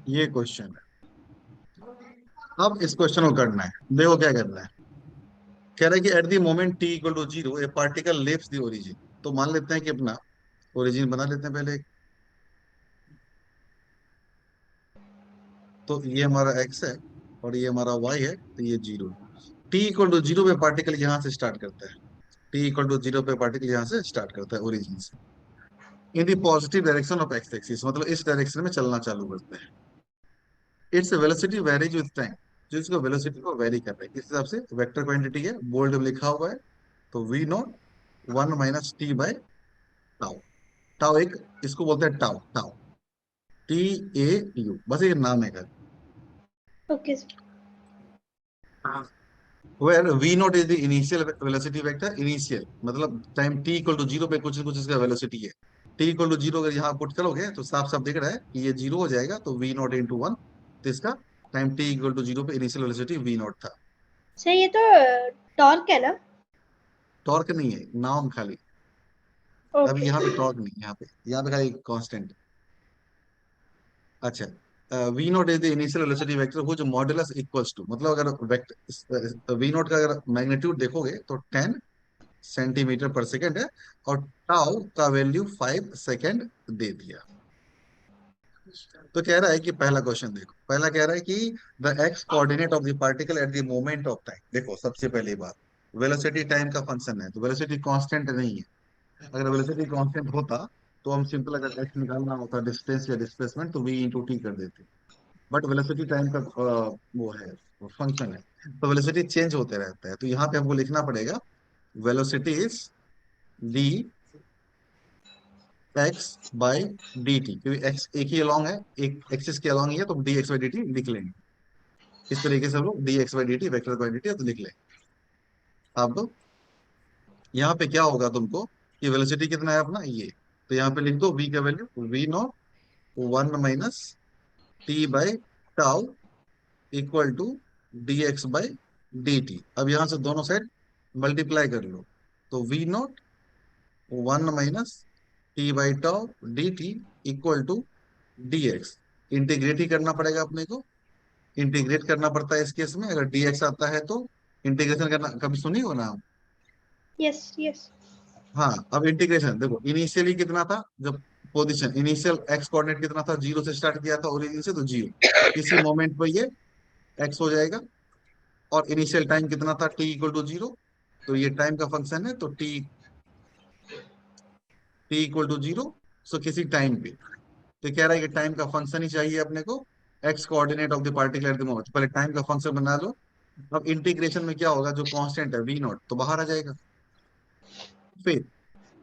ये क्वेश्चन है। अब इस क्वेश्चन को करना है, देखो क्या करना है। कह रहा है कि at the moment T equal to zero a particle leaves the origin. तो मान लेते हैं कि अपना ओरिजिन बना लेते हैं पहले। तो ये हमारा एक्स है और ये हमारा वाई है, तो ये zero. T equal to zero पे पार्टिकल यहाँ से स्टार्ट करता है। टी इक्वल टू जीरो पे पार्टिकल यहाँ से स्टार्ट करता है ओरिजिन से, in the positive direction of X axis, मतलब इस डायरेक्शन में चलना चालू करता है। Its velocity varies with time. जो इसको वेलोसिटी को वेरी कर रहा है, किस हिसाब से, वेक्टर क्वांटिटी है, बोल्ड में लिखा हुआ है। तो वी नॉट 1 - t/टाउ। टाउ एक, इसको बोलते हैं टाउ, टाउ, TAU, बस ये नाम है का। Okay sir. Where v not is the initial velocity vector. Initial मतलब time t equal to zero पे कुछ ना कुछ इसका वेलोसिटी है। t इक्वल टू जीरो अगर यहाँ पुट करोगे तो साफ साफ दिख रहा है कि ये जीरो हो जाएगा, तो वी नॉट इंटू वन। तो इसका time t equal to zero पे इनिशियल वेलोसिटी वी नॉट था। सर ये तो टॉर्क है ना? टॉर्क नहीं है, नाम खाली। अभी ओके। यहाँ पे टॉर्क नहीं, यहाँ पे खाली कांस्टेंट। अच्छा, V not is the initial velocity vector whose modulus equals to, मतलब अगर वेक्टर वी नॉट का अगर मैग्नीट्यूड देखोगे तो 10 सेंटीमीटर पर सेकेंड है, और टाउ का वैल्यू 5 सेकेंड दे दिया। तो कह रहा है कि पहला क्वेश्चन देखो, पहला कह रहा है कि the X coordinate of the particle at the moment of time. देखो सबसे पहली बात, वेलोसिटी टाइम का फंक्शन है, तो वेलोसिटी कांस्टेंट नहीं है। अगर वेलोसिटी कांस्टेंट होता तो हम सिंपल, अगर एक्स निकालना होता डिस्टेंस या डिस्प्लेसमेंट, तो v इंटू टी कर देते। बट वेलोसिटी टाइम का वो है, फंक्शन है, तो वेलोसिटी चेंज होते रहता है। तो यहाँ पे हमको लिखना पड़ेगा velocity is D x by D T, क्योंकि एक्स एक ही अलॉन्ग है, एक एक्सिस के अलॉन्ग ही है, तो D x by D T लिख लेंगे। इस तरीके से हम लोग D x by D T vector quantity है तो लिख लेंगे। अब यहाँ पे क्या होगा तुमको, कि वेलोसिटी कितना है अपना ये, तो यहाँ पे लिख दो v का वैल्यू v नॉट 1 - t/टाउ equal to d x by D t. अब यहाँ से दोनों साइड मल्टीप्लाई कर लो, तो v नॉट 1 - t/टाउ d t equal to d x. Integrate ही करना पड़ेगा अपने को, इंटीग्रेट करना पड़ता है इस केस में। अगर dx आता है तो इंटीग्रेशन करना, कभी सुनी हो ना? Yes yes. हाँ, अब इंटीग्रेशन देखो, इनिशियली कितना था, जब पोजीशन इनिशियल एक्स कोऑर्डिनेट कितना था, जीरो से स्टार्ट किया था ओरिजिन से, तो जीरो किसी मोमेंट पर ये एक्स हो जाएगा। और इनिशियल टाइम कितना था, टी इक्वल टू जीरो, तो ये टाइम का फंक्शन है, तो t t equal to zero. So किसी टाइम पे, तो कह रहा है कि टाइम का फंक्शन ही चाहिए अपने को, x coordinate of the particle at the moment. पहले टाइम का फंक्शन बना लो। अब इंटीग्रेशन में क्या होगा, जो कांस्टेंट है वी नॉट तो बाहर आ जाएगा। फिर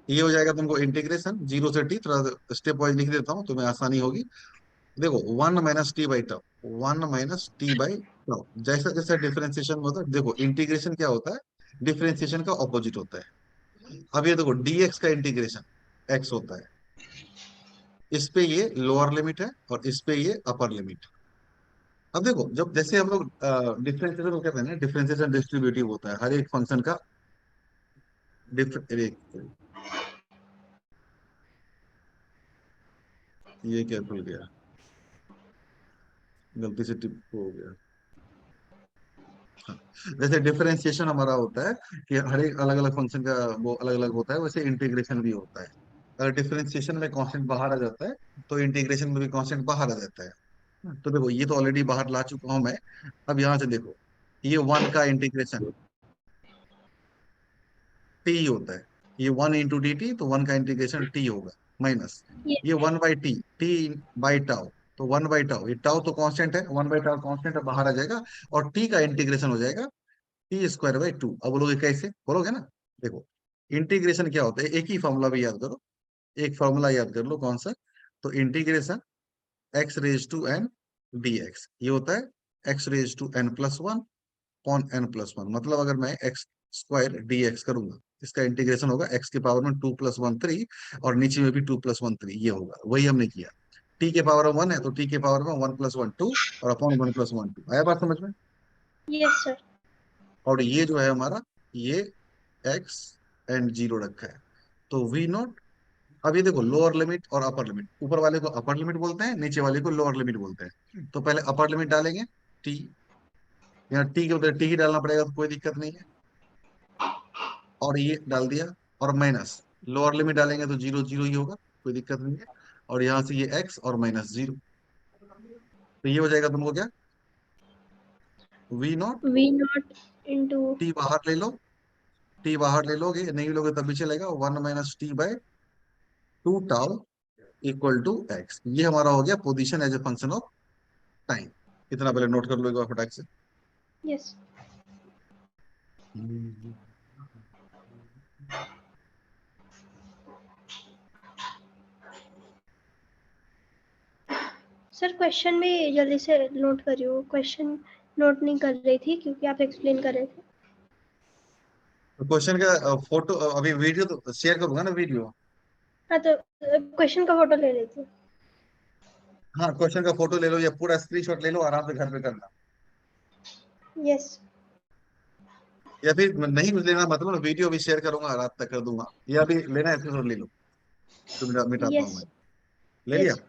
ये हो जाएगा तुमको इंटीग्रेशन जीरो से टी, थोड़ा स्टेप वाइज लिख देता हूँ तुम्हें आसानी होगी। देखो 1 - t/टाउ, 1 - t/टाउ, जैसा जैसा डिफरेंशिएशन होता है, देखो इंटीग्रेशन क्या होता है, डिफरेंशिएशन का ऑपोजिट होता है। अब ये देखो dx का इंटीग्रेशन x होता है, इस पे ये लोअर लिमिट है और इस पे ये अपर लिमिट। अब देखो, जब जैसे हम लोग डिफरेंशिएशन को कहते हैं ना, डिफरेंशिएशन डिस्ट्रीब्यूटिव होता है हर एक फंक्शन का। ये क्या भूल गया, गलती से टिप हो गया। हाँ, जैसे डिफरेंशिएशन हमारा होता है कि हर एक अलग अलग फंक्शन का वो अलग अलग होता है, वैसे इंटीग्रेशन भी होता है। अगर डिफरेंशिएशन में कांस्टेंट बाहर आ जाता है, तो इंटीग्रेशन में भी कांस्टेंट बाहर आ जाता है। तो देखो ये तो ऑलरेडी बाहर ला चुका हूं मैं। अब यहाँ से देखो, ये वन का इंटीग्रेशन टी होता है, ये 1 × dt, तो वन का इंटीग्रेशन टी होगा, माइनस ये ये 1/t, t/टाउ, तो 1/टाउ, ये टाउ तो कांस्टेंट है, 1/टाउ कांस्टेंट है, बाहर आ जाएगा। और टी का इंटीग्रेशन हो जाएगा टी स्क्वायर बाई टू। अब बोलोगे कैसे, बोलोगे ना। देखो इंटीग्रेशन क्या होता है, एक ही फॉर्मूला भी याद करो, एक फॉर्मूला याद कर लो, कौन सा। तो integration X raise to N D X, ये होता है X raise to N plus one upon N plus one. मतलब अगर मैं एक्स स्क्वायर डी एक्स करूंगा, इसका इंटीग्रेशन होगा एक्स के पावर में टू प्लस वन थ्री, और नीचे में भी टू प्लस वन थ्री, ये होगा, वही हमने किया। टी के पावर में वन है तो टी के पावर में वन प्लस वन टू, और upon one plus one two. आया बात समझ में। Yes sir. और ये जो है हमारा, ये एक्स एंड जीरो रखा है, तो वी नॉट। अब ये देखो लोअर लिमिट और अपर लिमिट, ऊपर वाले को अपर लिमिट बोलते हैं, नीचे वाले को लोअर लिमिट बोलते हैं। तो पहले अपर लिमिट डालेंगे, टी, यहाँ टी के बदले टी ही डालना पड़ेगा, तो कोई दिक्कत नहीं है। और ये डाल दिया, और माइनस लोअर लिमिट डालेंगे तो जीरो जीरो ही होगा, कोई दिक्कत नहीं है। और यहाँ से ये एक्स और माइनस जीरो, तो ये हो जाएगा तुमको क्या, V not. V not into. T बाहर ले लो, टी बाहर ले लोगे, नहीं लोगे तब भी चलेगा, one minus T by two tau equal to X. ये हमारा हो गया position as a function of time. इतना पहले नोट कर लो एक बार फटाक से। यस सर, क्वेश्चन भी जल्दी से नोट करियो। क्वेश्चन नोट नहीं कर रही थी क्योंकि आप एक्सप्लेन कर रहे थे। क्वेश्चन का फोटो, अभी वीडियो तो शेयर करूंगा ना वीडियो। हाँ, तो क्वेश्चन का फोटो ले लेती हूँ। हाँ क्वेश्चन का फोटो ले लो या पूरा स्क्रीनशॉट ले लो, आराम से घर पे करना। यस। या फिर नहीं कुछ लेना, मतलब वीडियो भी शेयर करूंगा, रात तक कर दूंगा, या भी लेना है स्क्रीनशॉट ले लो, तो मिटाता हूँ यस। मैं। ले लिया। यस।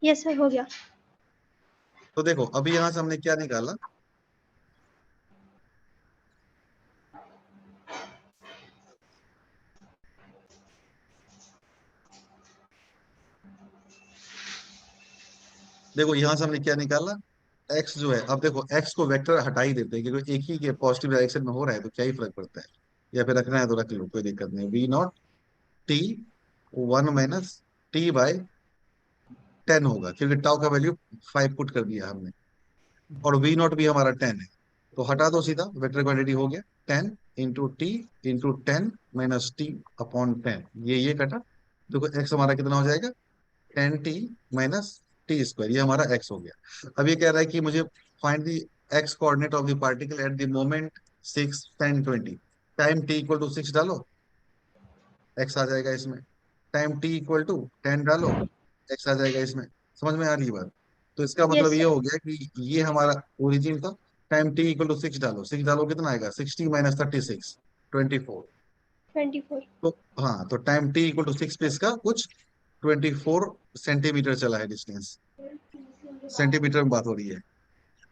यस सर, हो गया। तो देखो अभी यहाँ से हमने क्या निकाला, देखो यहाँ से हमने क्या निकाला, एक्स जो है, अब देखो एक्स को वेक्टर हटा ही देते हैं, क्योंकि एक ही के पॉजिटिव डायरेक्शन में हो रहा है, तो क्या ही फर्क पड़ता है। या फिर रखना है तो रख लो, कोई दिक्कत नहीं। V not T one minus T by ten होगा, क्योंकि टाउ का वैल्यू फाइव पुट कर दिया हमने, और वी नॉट भी हमारा टेन है, तो हटा दो सीधा, वेक्टर क्वांटिटी हो गया ten into T into ten minus T upon ten, ये कटा। देखो एक्स हमारा कितना हो जाएगा, ten T minus T square, ये हमारा एक्स हो गया। अब ये कह रहा है कि मुझे find the X coordinate of the particle at the moment six ten twenty. Time T equal to six डालो, एक्स आ जाएगा इसमें। Time T equal to ten डालो, एक्स आ जाएगा इसमें। समझ में आ रही है बात। तो इसका मतलब यस ये सर। हो गया कि ये हमारा ओरिजिन था। Time T equal to six डालो, सिक्स डालो कितना आएगा, सिक्सटी माइनस थर्टी सिक्स, 24। 24। तो हाँ, तो time T equal to six पे इसका कुछ 24 सेंटीमीटर चला है डिस्टेंस, सेंटीमीटर में बात हो रही है।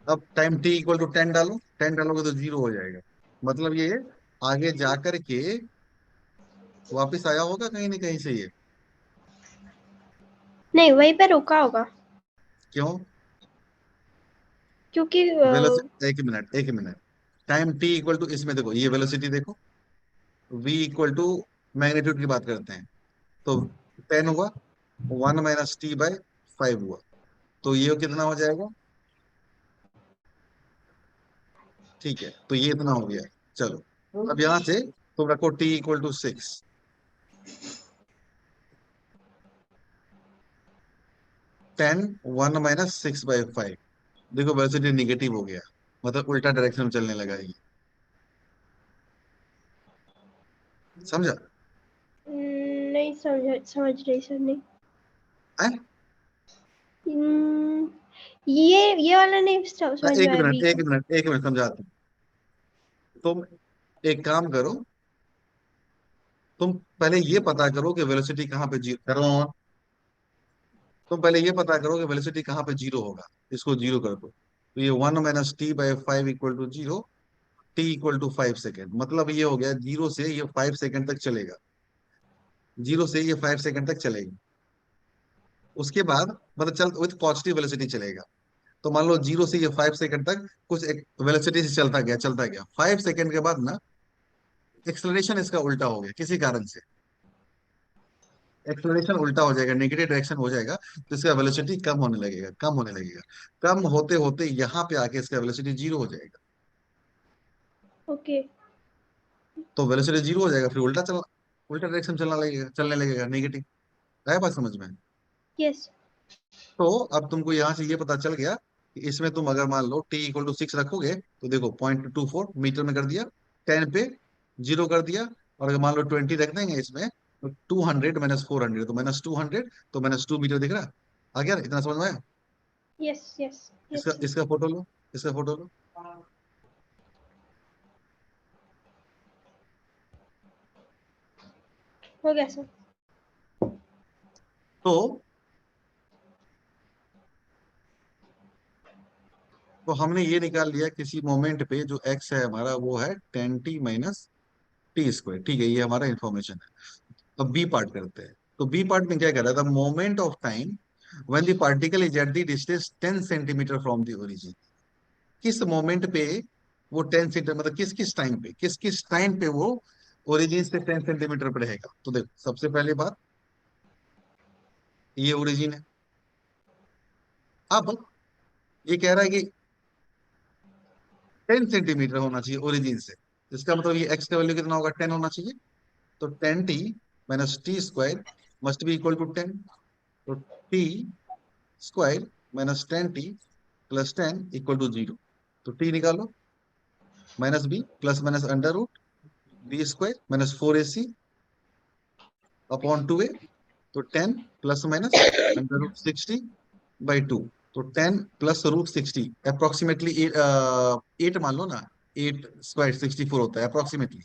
अब time T equal to ten डालो, टेन डालोगे तो जीरो हो जाएगा। मतलब ये आगे जाकर के वापिस आया होगा कहीं ना कहीं से ये। नहीं, वहीं पे रुका होगा क्यों, क्योंकि वेलोसिटी, एक मिनट एक minute, time T equal to, इसमें देखो ये वेलोसिटी देखो, v इक्वल टू मैग्नीट्यूड की बात करते हैं, तो टेन हुआ, one minus T by five हुआ, तो ये कितना हो जाएगा। ठीक है, तो ये इतना हो गया। चलो अब यहां से तुम रखो t equal to six, ten one minus six by five. देखो वेलोसिटी निगेटिव हो गया, मतलब उल्टा डायरेक्शन में चलने लगा ये। समझा। नहीं समझ रही सर, नहीं। है? हम्म, ये वाला नहीं समझ में एक आया, मिनट बी एक का। मिनट एक मिनट समझाता हूँ। तुम एक काम करो, तुम पहले ये पता करो कि वेलोसिटी कहाँ पे जीरो करो, तुम पहले ये पता करो कि वेलोसिटी कहाँ पे जीरो होगा, इसको जीरो कर दो, तो ये one minus t by five equal to zero, T equal to five second. मतलब ये हो गया जीरो से ये फाइव सेकेंड तक चलेगा, जीरो से ये फाइव सेकेंड तक चलेगी। उसके बाद मतलब चल विथ पॉजिटिव वेलोसिटी चलेगा। तो मान लो जीरो से ये फाइव सेकंड तक कुछ एक वेलोसिटी से चलता गया, फाइव सेकंड के बाद ना एक्सेलरेशन इसका उल्टा हो गया किसी कारण से, एक्सेलरेशन उल्टा हो जाएगा, नेगेटिव डायरेक्शन हो जाएगा, तो इसका वेलोसिटी कम होने लगेगा, कम होने लगेगा, कम होते होते यहाँ पे आके इसका वेलोसिटी जीरो हो जाएगा। ओके। तो वेलोसिटी जीरो हो जाएगा, फिर उल्टा डायरेक्शन चलने लगेगा नेगेटिव। आया बात समझ में? यस। तो अब तुमको यहाँ से ये पता चल गया कि इसमें तुम अगर मान लो t = 6 रखोगे, तो देखो 0.24 मीटर में कर दिया, 10 पे जीरो कर दिया, और अगर मान लो 20 रख देंगे इसमें, तो 200 - 400, तो -200, तो -2 मीटर दिख रहा। आ गया ना? इतना समझ में आया? यस यस यस इसका सर। इसका फोटो लो, इसका फोटो लो। हो गया सर। तो हमने ये निकाल लिया, किसी मोमेंट पे जो x है हमारा वो है 10t - t²। ठीक है, ये हमारा इंफॉर्मेशन है। अब बी पार्ट करते हैं। तो बी पार्ट में क्या कह रहा था? Moment of time when the particle is at the distance 10 centimetre from the origin. किस मोमेंट पे वो 10 सेंटीमीटर, मतलब किस किस टाइम पे वो ओरिजिन से 10 सेंटीमीटर पे रहेगा? तो देखो, सबसे पहले बात, ये ओरिजिन है। अब ये कह रहा है कि 10 सेंटीमीटर होना चाहिए ओरिजिन से। इसका मतलब ये एक्स का वैल्यू कितना होगा? 10 होना चाहिए। तो 10t - t² must be equal to 10। तो t² - 10t + 10 = 0। तो t निकालो, -b ± √b² - 4ac/2a। तो 10 ± √60/2। तो 10 + √60 अप्रोक्सीमेटली 8 मान लो ना। 8² 64 होता है अप्रोक्सीमेटली,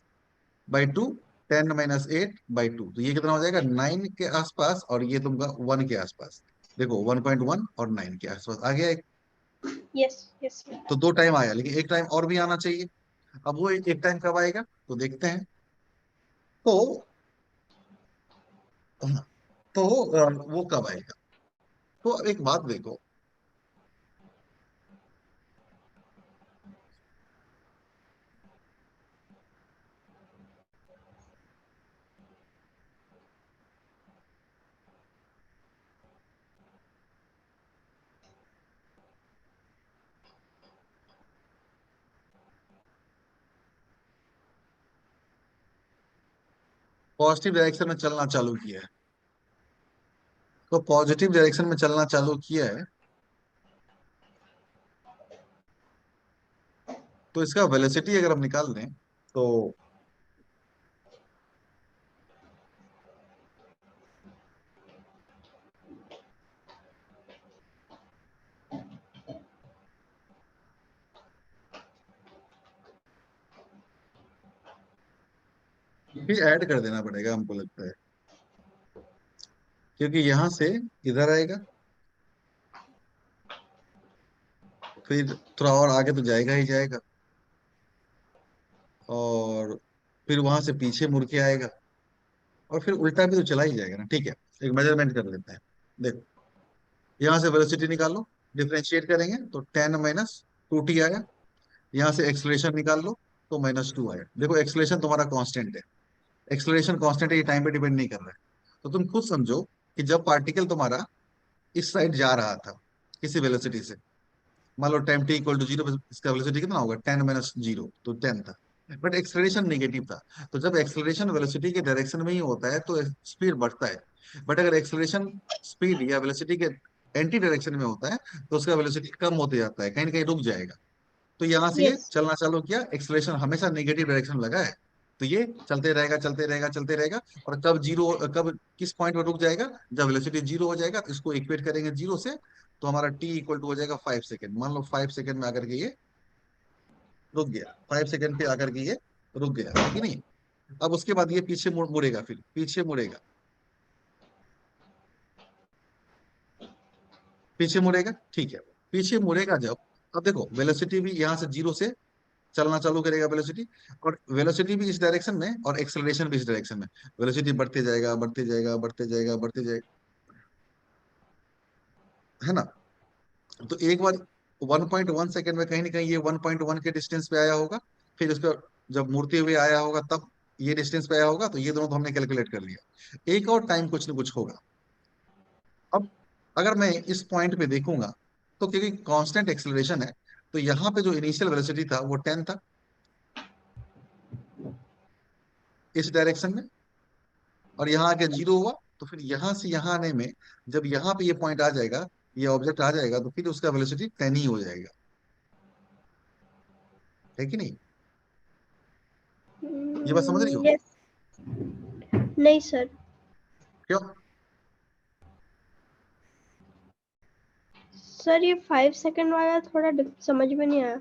बाई टू। 10 - 8/2, तो ये कितना हो जाएगा? 9 के आसपास, और ये तुमका 1 के आसपास। देखो 1.1 और 9 के आसपास आ गया एक। Yes yes sir. तो दो टाइम आया, लेकिन एक टाइम और भी आना चाहिए। अब वो एक टाइम कब आएगा, तो देखते हैं। तो हाँ, तो वो कब आएगा? तो एक बात देखो, पॉजिटिव डायरेक्शन में चलना चालू किया है। तो पॉजिटिव डायरेक्शन में चलना चालू किया है, तो इसका वेलोसिटी अगर हम निकाल दें, तो भी ऐड कर देना पड़ेगा हमको लगता है, क्योंकि यहां से इधर आएगा, फिर थोड़ा और आगे तो जाएगा ही जाएगा, और फिर वहां से पीछे मुड़ के आएगा, और फिर उल्टा भी तो चला ही जाएगा ना। ठीक है, एक मेजरमेंट कर लेते हैं। देखो, यहाँ से वेलोसिटी निकाल लो, डिफरेंशिएट करेंगे तो 10 - 2t आया। यहाँ से एक्सलेशन निकाल लो, तो -2 आया। देखो, एक्सलेशन तुम्हारा कांस्टेंट है। एक्सलेशन कांस्टेंट है, ये टाइम पे डिपेंड नहीं कर रहा है। तो तुम खुद समझो कि जब पार्टिकल तुम्हारा इस साइड जा रहा था किसी वेलोसिटी से, मान लो टाइम t = 0, इसका वेलोसिटी कितना होगा? 10 - 0, तो 10 था। बट एक्सलेरेशन नेगेटिव था। तो जब एक्सलेरेशन वेलोसिटी के डायरेक्शन में ही होता है तो स्पीड बढ़ता है। बट अगर एक्सलेरेशन स्पीड या वेलोसिटी के एंटी डायरेक्शन में होता है, तो उसका वेलोसिटी कम होते जाता है, कहीं ना कहीं रुक जाएगा। तो यहाँ से ये यस चलना चालू किया, एक्सलेरेशन हमेशा नेगेटिव डायरेक्शन लगा है, तो ये चलते रहेगा चलते रहेगा चलते रहेगा। और कब किस पॉइंट पर रुक जाएगा? जब वेलोसिटी जीरो हो जाएगा, तो इसको इक्वेट करेंगे जीरो से, तो हमारा t = हो जाएगा 5 सेकेंड। मान लो 5 सेकेंड में आकर के ये रुक गया, 5 सेकेंड पे आकर के ये रुक गया, है कि नहीं? अब उसके बाद ये पीछे मुड़ेगा, फिर पीछे मुड़ेगा, पीछे मुड़ेगा। ठीक है, पीछे मुड़ेगा जब, अब देखो वेलोसिटी भी यहाँ से जीरो से चलना चालू करेगा वेलोसिटी, और वेलोसिटी भी इस डायरेक्शन में और एक्सेलरेशन भी इस डायरेक्शन में। वेलोसिटी बढ़ते जाएगा बढ़ते जाएगा बढ़ते जाएगा बढ़ते जाएगा, है ना? तो एक बार 1.1 सेकेंड में कहीं ना कहीं ये 1.1 के डिस्टेंस पे आया होगा। फिर उसका जब मुड़ते हुए आया होगा, तब ये डिस्टेंस पे आया होगा। तो ये दोनों तो हमने कैलकुलेट कर लिया। एक और टाइम कुछ ना कुछ होगा। अब अगर मैं इस पॉइंट पे देखूंगा, तो क्योंकि कांस्टेंट एक्सेलरेशन है, तो यहाँ पे जो इनिशियल वेलोसिटी था वो 10 था। इस डायरेक्शन में, और यहाँ आके 0 हुआ, तो फिर यहाँ से यहाँ आने में जब यहाँ पे ये पॉइंट आ जाएगा, ये ऑब्जेक्ट आ जाएगा, तो फिर उसका वेलोसिटी 10 ही हो जाएगा, है कि नहीं? ये बात समझ रही हो? यस। नहीं सर। क्यों? सर ये 5 सेकंड वाला थोड़ा समझ में नहीं आया।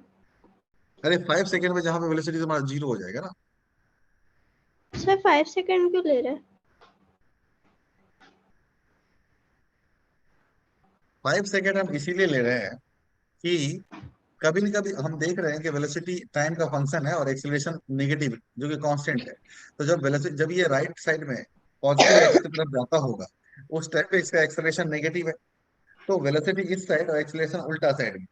अरे 5 सेकंड में जहाँ पे वेलोसिटी तुम्हारा 0 हो जाएगा ना। सर 5 सेकंड क्यों ले रहे हैं? 5 सेकंड हम इसीलिए ले रहे हैं कि कभी न कभी हम देख रहे हैं कि वेलोसिटी टाइम का फंक्शन है और एक्सीलरेशन नेगेटिव जो कि कांस्टेंट है। तो जब वेलोसिटी, जब ये राइट साइड में पॉजिटिव एक्स की तरफ जाता होगा, उस टाइम पे इसका एक्सीलरेशन नेगेटिव है, तो वेलोसिटी इस साइड और एक्सीलरेशन उल्टा साइड में।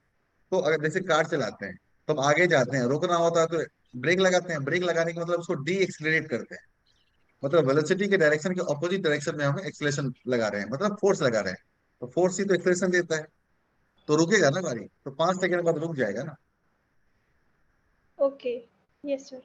तो अगर जैसे कार चलाते हैं, तो हम आगे जाते हैं, रोकना होता है तो ब्रेक लगाते हैं, ब्रेक लगाने का मतलब उसको डी एक्सीलरेट करते हैं, मतलब वेलोसिटी के डायरेक्शन के ऑपोजिट डायरेक्शन में हम एक्सीलरेशन लगा रहे हैं, मतलब फोर्स लगा रहे हैं। तो फोर्स ही तो एक्सीलरेशन देता है, तो रुकेगा ना गाड़ी, तो 5 सेकंड बाद रुक जाएगा ना। ओके। Yes sir.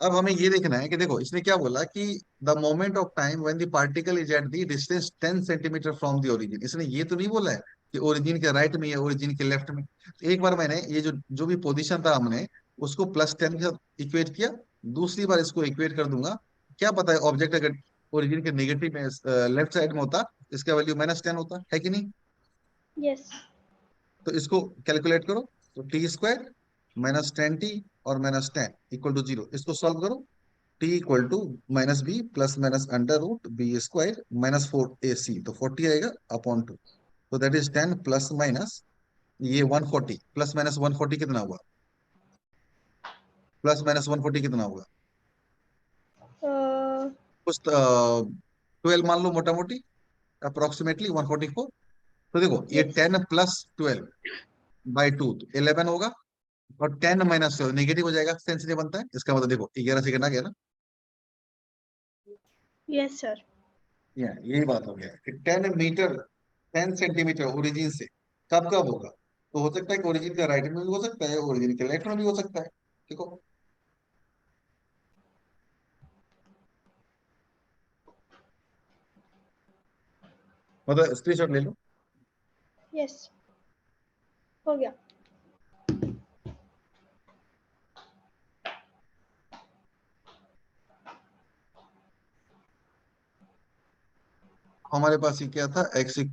अब हमें ये देखना है कि देखो इसने क्या बोला कि the moment of time when the particle is at the distance 10 centimetre from the origin. इसने ये तो नहीं बोला है कि ओरिजिन के राइट में या ओरिजिन के लेफ्ट में। तो एक बार मैंने ये जो जो भी पोजीशन था हमने उसको +10 के साथ इक्वेट किया, दूसरी बार इसको इक्वेट कर दूंगा। क्या पता है ऑब्जेक्ट अगर ओरिजिन के नेगेटिव में लेफ्ट साइड में होता, इसका वैल्यू -10 होता है कि नहीं? यस। तो इसको कैलकुलेट करो, तो t² -10t और -10 = 0, इसको सॉल्व करो। t = -b plus minus √b² -4ac, तो 40 आएगा अपॉन 2। तो दैट इज 10 प्लस माइनस ये 140, प्लस माइनस 140 कितना हुआ? प्लस माइनस 140 कितना होगा? कुछ 12 मान लो मोटा मोटी, अप्रोक्सीमेटली 144। तो देखो ये यस। 10 + 12/2 तो 11 होगा, और 10 - नेगेटिव हो जाएगा, सेंस नहीं बनता है, इसका मतलब देखो 11 सेकंड आ गया ना। Yes sir. यही बात हो गया कि 10 मीटर 10 सेंटीमीटर ओरिजिन से कब कब होगा। तो हो सकता है कि ओरिजिन के राइट में भी हो सकता है, ओरिजिन के लेफ्ट में भी हो सकता है। देखो, मतलब स्क्रीनशॉट ले लो। यस। हो गया। हमारे पास ये क्या था, x =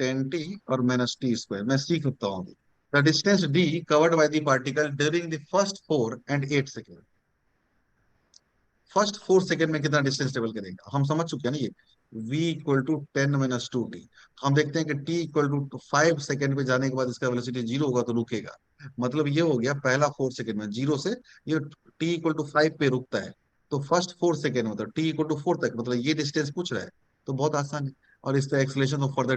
10t और -t²। मैं सीख सकता हूँ। The distance d covered by the particle during the first 4 and 8 second. First 4 second में कितना डिस्टेंस ट्रेवल करेगा हम समझ चुके हैं ना ये। v = 10 - 2t। हम देखते हैं कि t = 5 सेकेंड पे जाने के बाद इसका वेलोसिटी 0 होगा तो रुकेगा। मतलब ये हो गया पहला 4 सेकेंड में 0 से ये t = 5 पे रुकता है। तो फर्स्ट 4 सेकेंड मतलब t = 4 तक, मतलब ये डिस्टेंस पूछ रहा है। तो बहुत आसान है। और इसका एक्सलेशन को फर्दर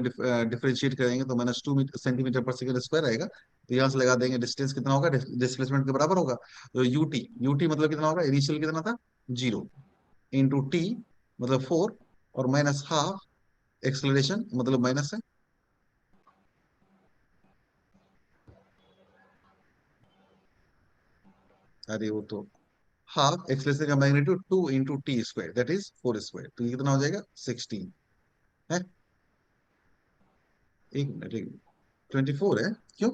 डिफरेंशिएट करेंगे तो -2 सेंटीमीटर/सेकंड स्क्वायर आएगा। तो यहाँ से लगा देंगे डिस्टेंस कितना होगा, डिस्प्लेसमेंट के बराबर होगा। तो यूटी यूटी मतलब कितना होगा, इनिशियल कितना था 0, × t मतलब 4, और -½ एक्सलेशन मतलब माइनस है। अरे वो तो हाफ एक्सलेशन का मैग्नीट्यूड 2 × t² दैट इज 4²। तो ये कितना हो जाएगा 16 है। एक मिनट, 24 है क्यों?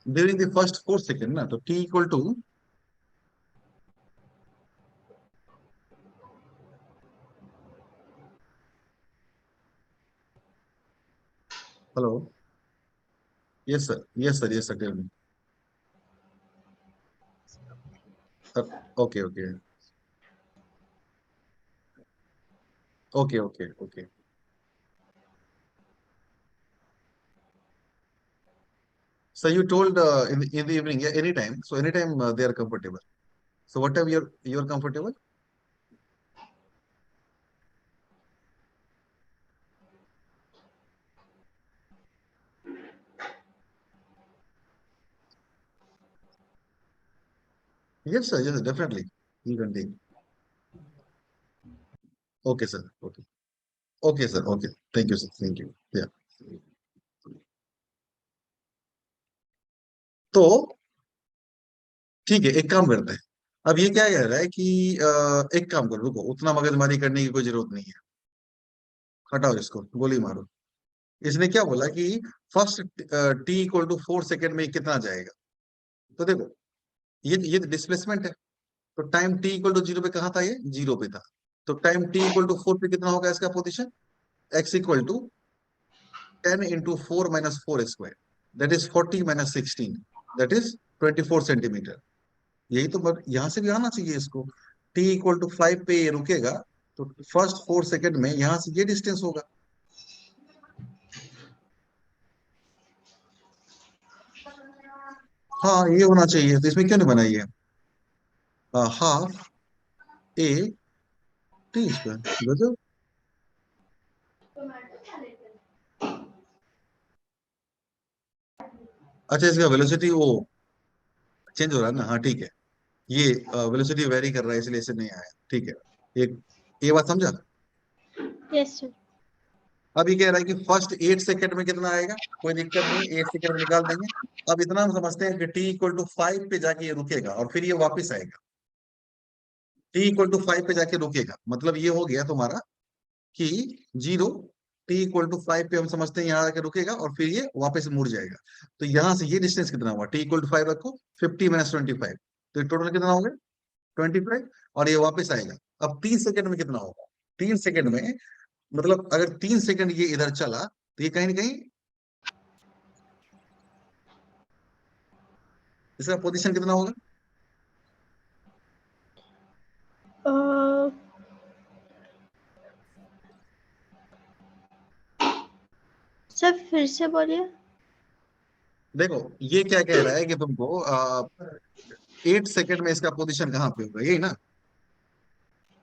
ड्यूरिंग द फर्स्ट 4 सेकेंड ना, तो t = hello, yes sir, yes sir, yes sir, tell me. Okay okay okay okay okay. So you told in the evening, yeah, anytime. So anytime they are comfortable. So what time you're comfortable? Yes sir, yes definitely. You can take. Okay sir. Okay. Okay sir. Okay. Thank you sir. Thank you. Yeah. तो ठीक है, एक काम करते हैं। अब ये क्या कह रहा है कि एक काम करो, रुको, उतना मगजमारी करने की कोई जरूरत नहीं है। हटाओ इसको, गोली मारो। इसने क्या बोला कि फर्स्ट t = 4 सेकेंड में कितना जाएगा। तो देखो, ये डिस्प्लेसमेंट है। तो टाइम t = 0 पे कहाँ था, ये 0 पे था। तो टाइम t = 4 पे कितना होगा इसका position, x = 10 × 4 - 4 square, that is 40 - 16, that is 24 centimetre. यही तो यहाँ से भी आना चाहिए इसको। t = 5 पे ये रुकेगा, तो फर्स्ट 4 सेकेंड में यहाँ से ये डिस्टेंस होगा। हाँ, ये होना चाहिए, तो इसमें क्यों नहीं बनाई है, ½ a t²। गजब। अच्छा, इसका वेलोसिटी वो चेंज हो रहा है ना, हाँ ठीक है। ये वेलोसिटी वेरी कर रहा है, इसलिए इसे नहीं आया, ठीक है। एक ये बात समझा। Yes sir. अब ये कह रहा है कि फर्स्ट 8 सेकेंड में कितना आएगा, कोई दिक्कत नहीं, 8 सेकेंड में निकाल देंगे। अब इतना हम समझते हैं कि t = 5 पे जाके ये रुकेगा और फिर ये वापस आएगा। t = 5 पे जाके रुकेगा, मतलब ये हो गया तुम्हारा कि 0। t = 5 पे हम समझते हैं यहाँ आके रुकेगा और फिर ये वापस मुड़ जाएगा। तो यहाँ से ये डिस्टेंस कितना हुआ, t = 5 रखो, 50 - 25, तो ये टोटल कितना हो गया, 25। और ये वापस आएगा। अब 3 सेकेंड में कितना होगा, 3 सेकेंड में, मतलब अगर 3 सेकेंड ये इधर चला तो ये कहीं ना कहीं इसका पोजीशन कितना होगा। सर फिर से बोलिए। देखो, ये क्या कह रहा है कि तुमको 8 सेकेंड में इसका पोजीशन कहाँ पे होगा, यही ना।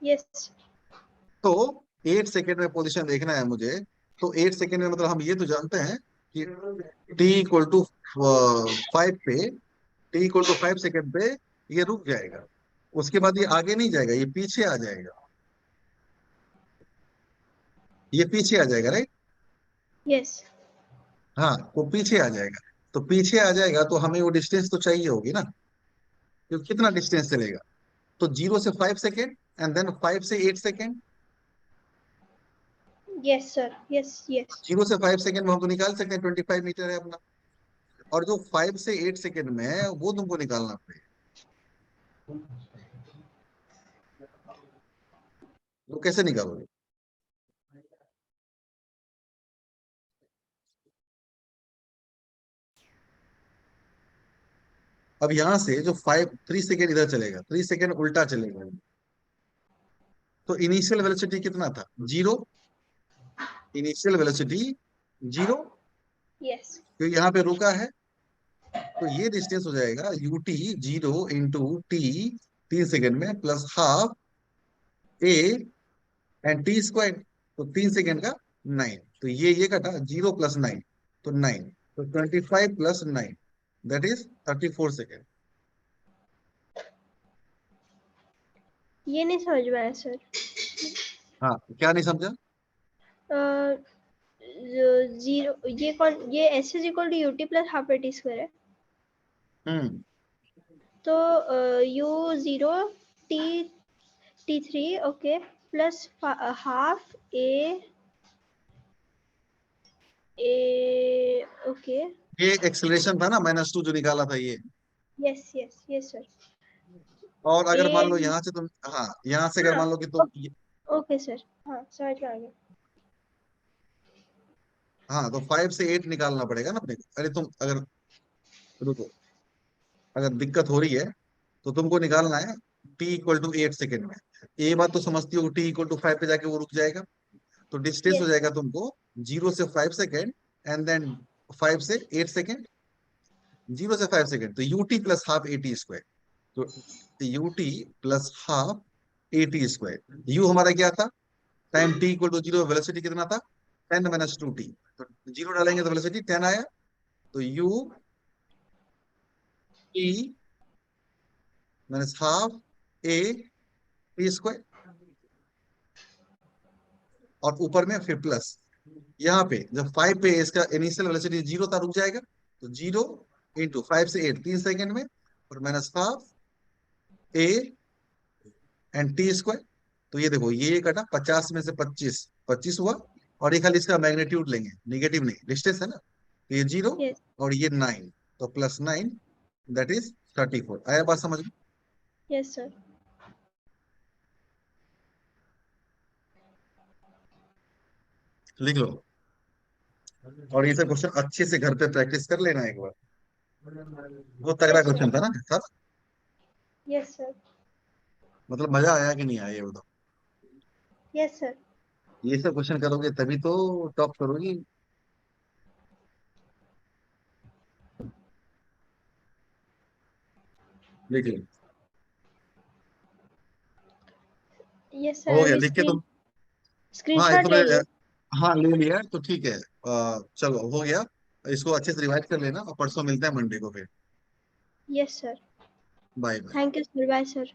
यस। तो 8 सेकेंड में पोजीशन देखना है मुझे। तो 8 सेकेंड में मतलब हम ये तो जानते हैं कि t = 5 पे, t = 5 सेकेंड पे ये रुक जाएगा। उसके बाद ये आगे नहीं जाएगा, ये पीछे आ जाएगा। ये पीछे आ जाएगा, राइट। यस। हाँ, वो पीछे आ जाएगा। तो पीछे आ जाएगा तो हमें वो डिस्टेंस तो चाहिए होगी ना। तो कितना डिस्टेंस चलेगा, तो 0 से 5 सेकेंड एंड देन 5 से 8 second. Yes sir. Yes yes. 0 से 5 सेकेंड में हम तो निकाल सकते हैं, 25 मीटर है अपना। और जो 5 से 8 सेकेंड में है वो तुमको निकालना पड़ेगा। तो कैसे निकालोगे। अब यहां से जो 3 सेकेंड इधर चलेगा, 3 सेकेंड उल्टा चलेगा। तो इनिशियल वेलोसिटी कितना था, 0। Initial velocity 0, yes. क्योंकि यहाँ पे रुका है। तो ये डिस्टेंस हो जाएगा ut 0 × t, 3 सेकेंड में, प्लस ½ a एंड t²। तो 3 सेकेंड का 9। तो ये कटा 0 + 9, तो 9। तो 25 + 9, दैट इज 34 सेकेंड। ये नहीं समझ में आया सर। हाँ, क्या नहीं समझा। जीरो, ये कौन, ये s is equal to u t plus half A T square है। हम्म तो u zero t t3 okay plus half a okay. ये एक्सेलरेशन था ना, -2 जो निकाला था ये। Yes yes yes sir. और अगर मान लो ए यहाँ से तुम, हाँ यहाँ से अगर हाँ मान लो कि तुम ओके सर, हाँ समझ में आ गया। हाँ, तो 5 से 8 निकालना पड़ेगा ना अपने को। अरे तुम अगर, रुको, अगर दिक्कत हो रही है तो तुमको निकालना है t = 8 सेकेंड में। ये बात तो समझती हो, t = 5 पे जाके वो रुक जाएगा। तो डिस्टेंस हो यस जाएगा तुमको 0 से 5 सेकेंड एंड देन 5 से 8 सेकेंड। 0 से 5 सेकेंड, तो ut + ½ at²। तो ut + ½ at²। u हमारा क्या था, टाइम t = 0, वेलोसिटी कितना था, 10 - 2t। तो 0 डालेंगे तो वेलोसिटी 10 आया। तो u t -½ a t²। और ऊपर में फिर प्लस, यहाँ पे जब 5 पे इसका इनिशियल वेलोसिटी 0 था, रुक जाएगा। तो 0 × 5 से 8, 3 सेकेंड में, और -½ ए एंड टी स्क्वायर। तो ये देखो, ये कटा 50 में से 25, 25 हुआ। और ये खाली इसका मैग्नीट्यूड लेंगे, निगेटिव नहीं, डिस्टेंस है ना, तो ये 0 यस। और ये 9, तो +9 दैट इज 34। आया बात समझ में? Yes sir. लिख लो। और ये सब क्वेश्चन अच्छे से घर पे प्रैक्टिस कर लेना एक बार। वो तगड़ा यस क्वेश्चन सर। था ना सर? Yes sir. मतलब मजा आया कि नहीं आया ये बताओ। Yes sir. ये सब क्वेश्चन करोगे तभी तो टॉप करोगी। लिख लो। यस सर, हो गया अभी लिख के तुम? हाँ ये स्क्रीनशॉट तुमने ले लिया। हाँ ले लिया तो ठीक है। चलो हो गया। इसको अच्छे से रिवाइज कर लेना और परसों मिलते हैं मंडे को फिर। Yes sir. Bye bye. Thank you sir, bye sir.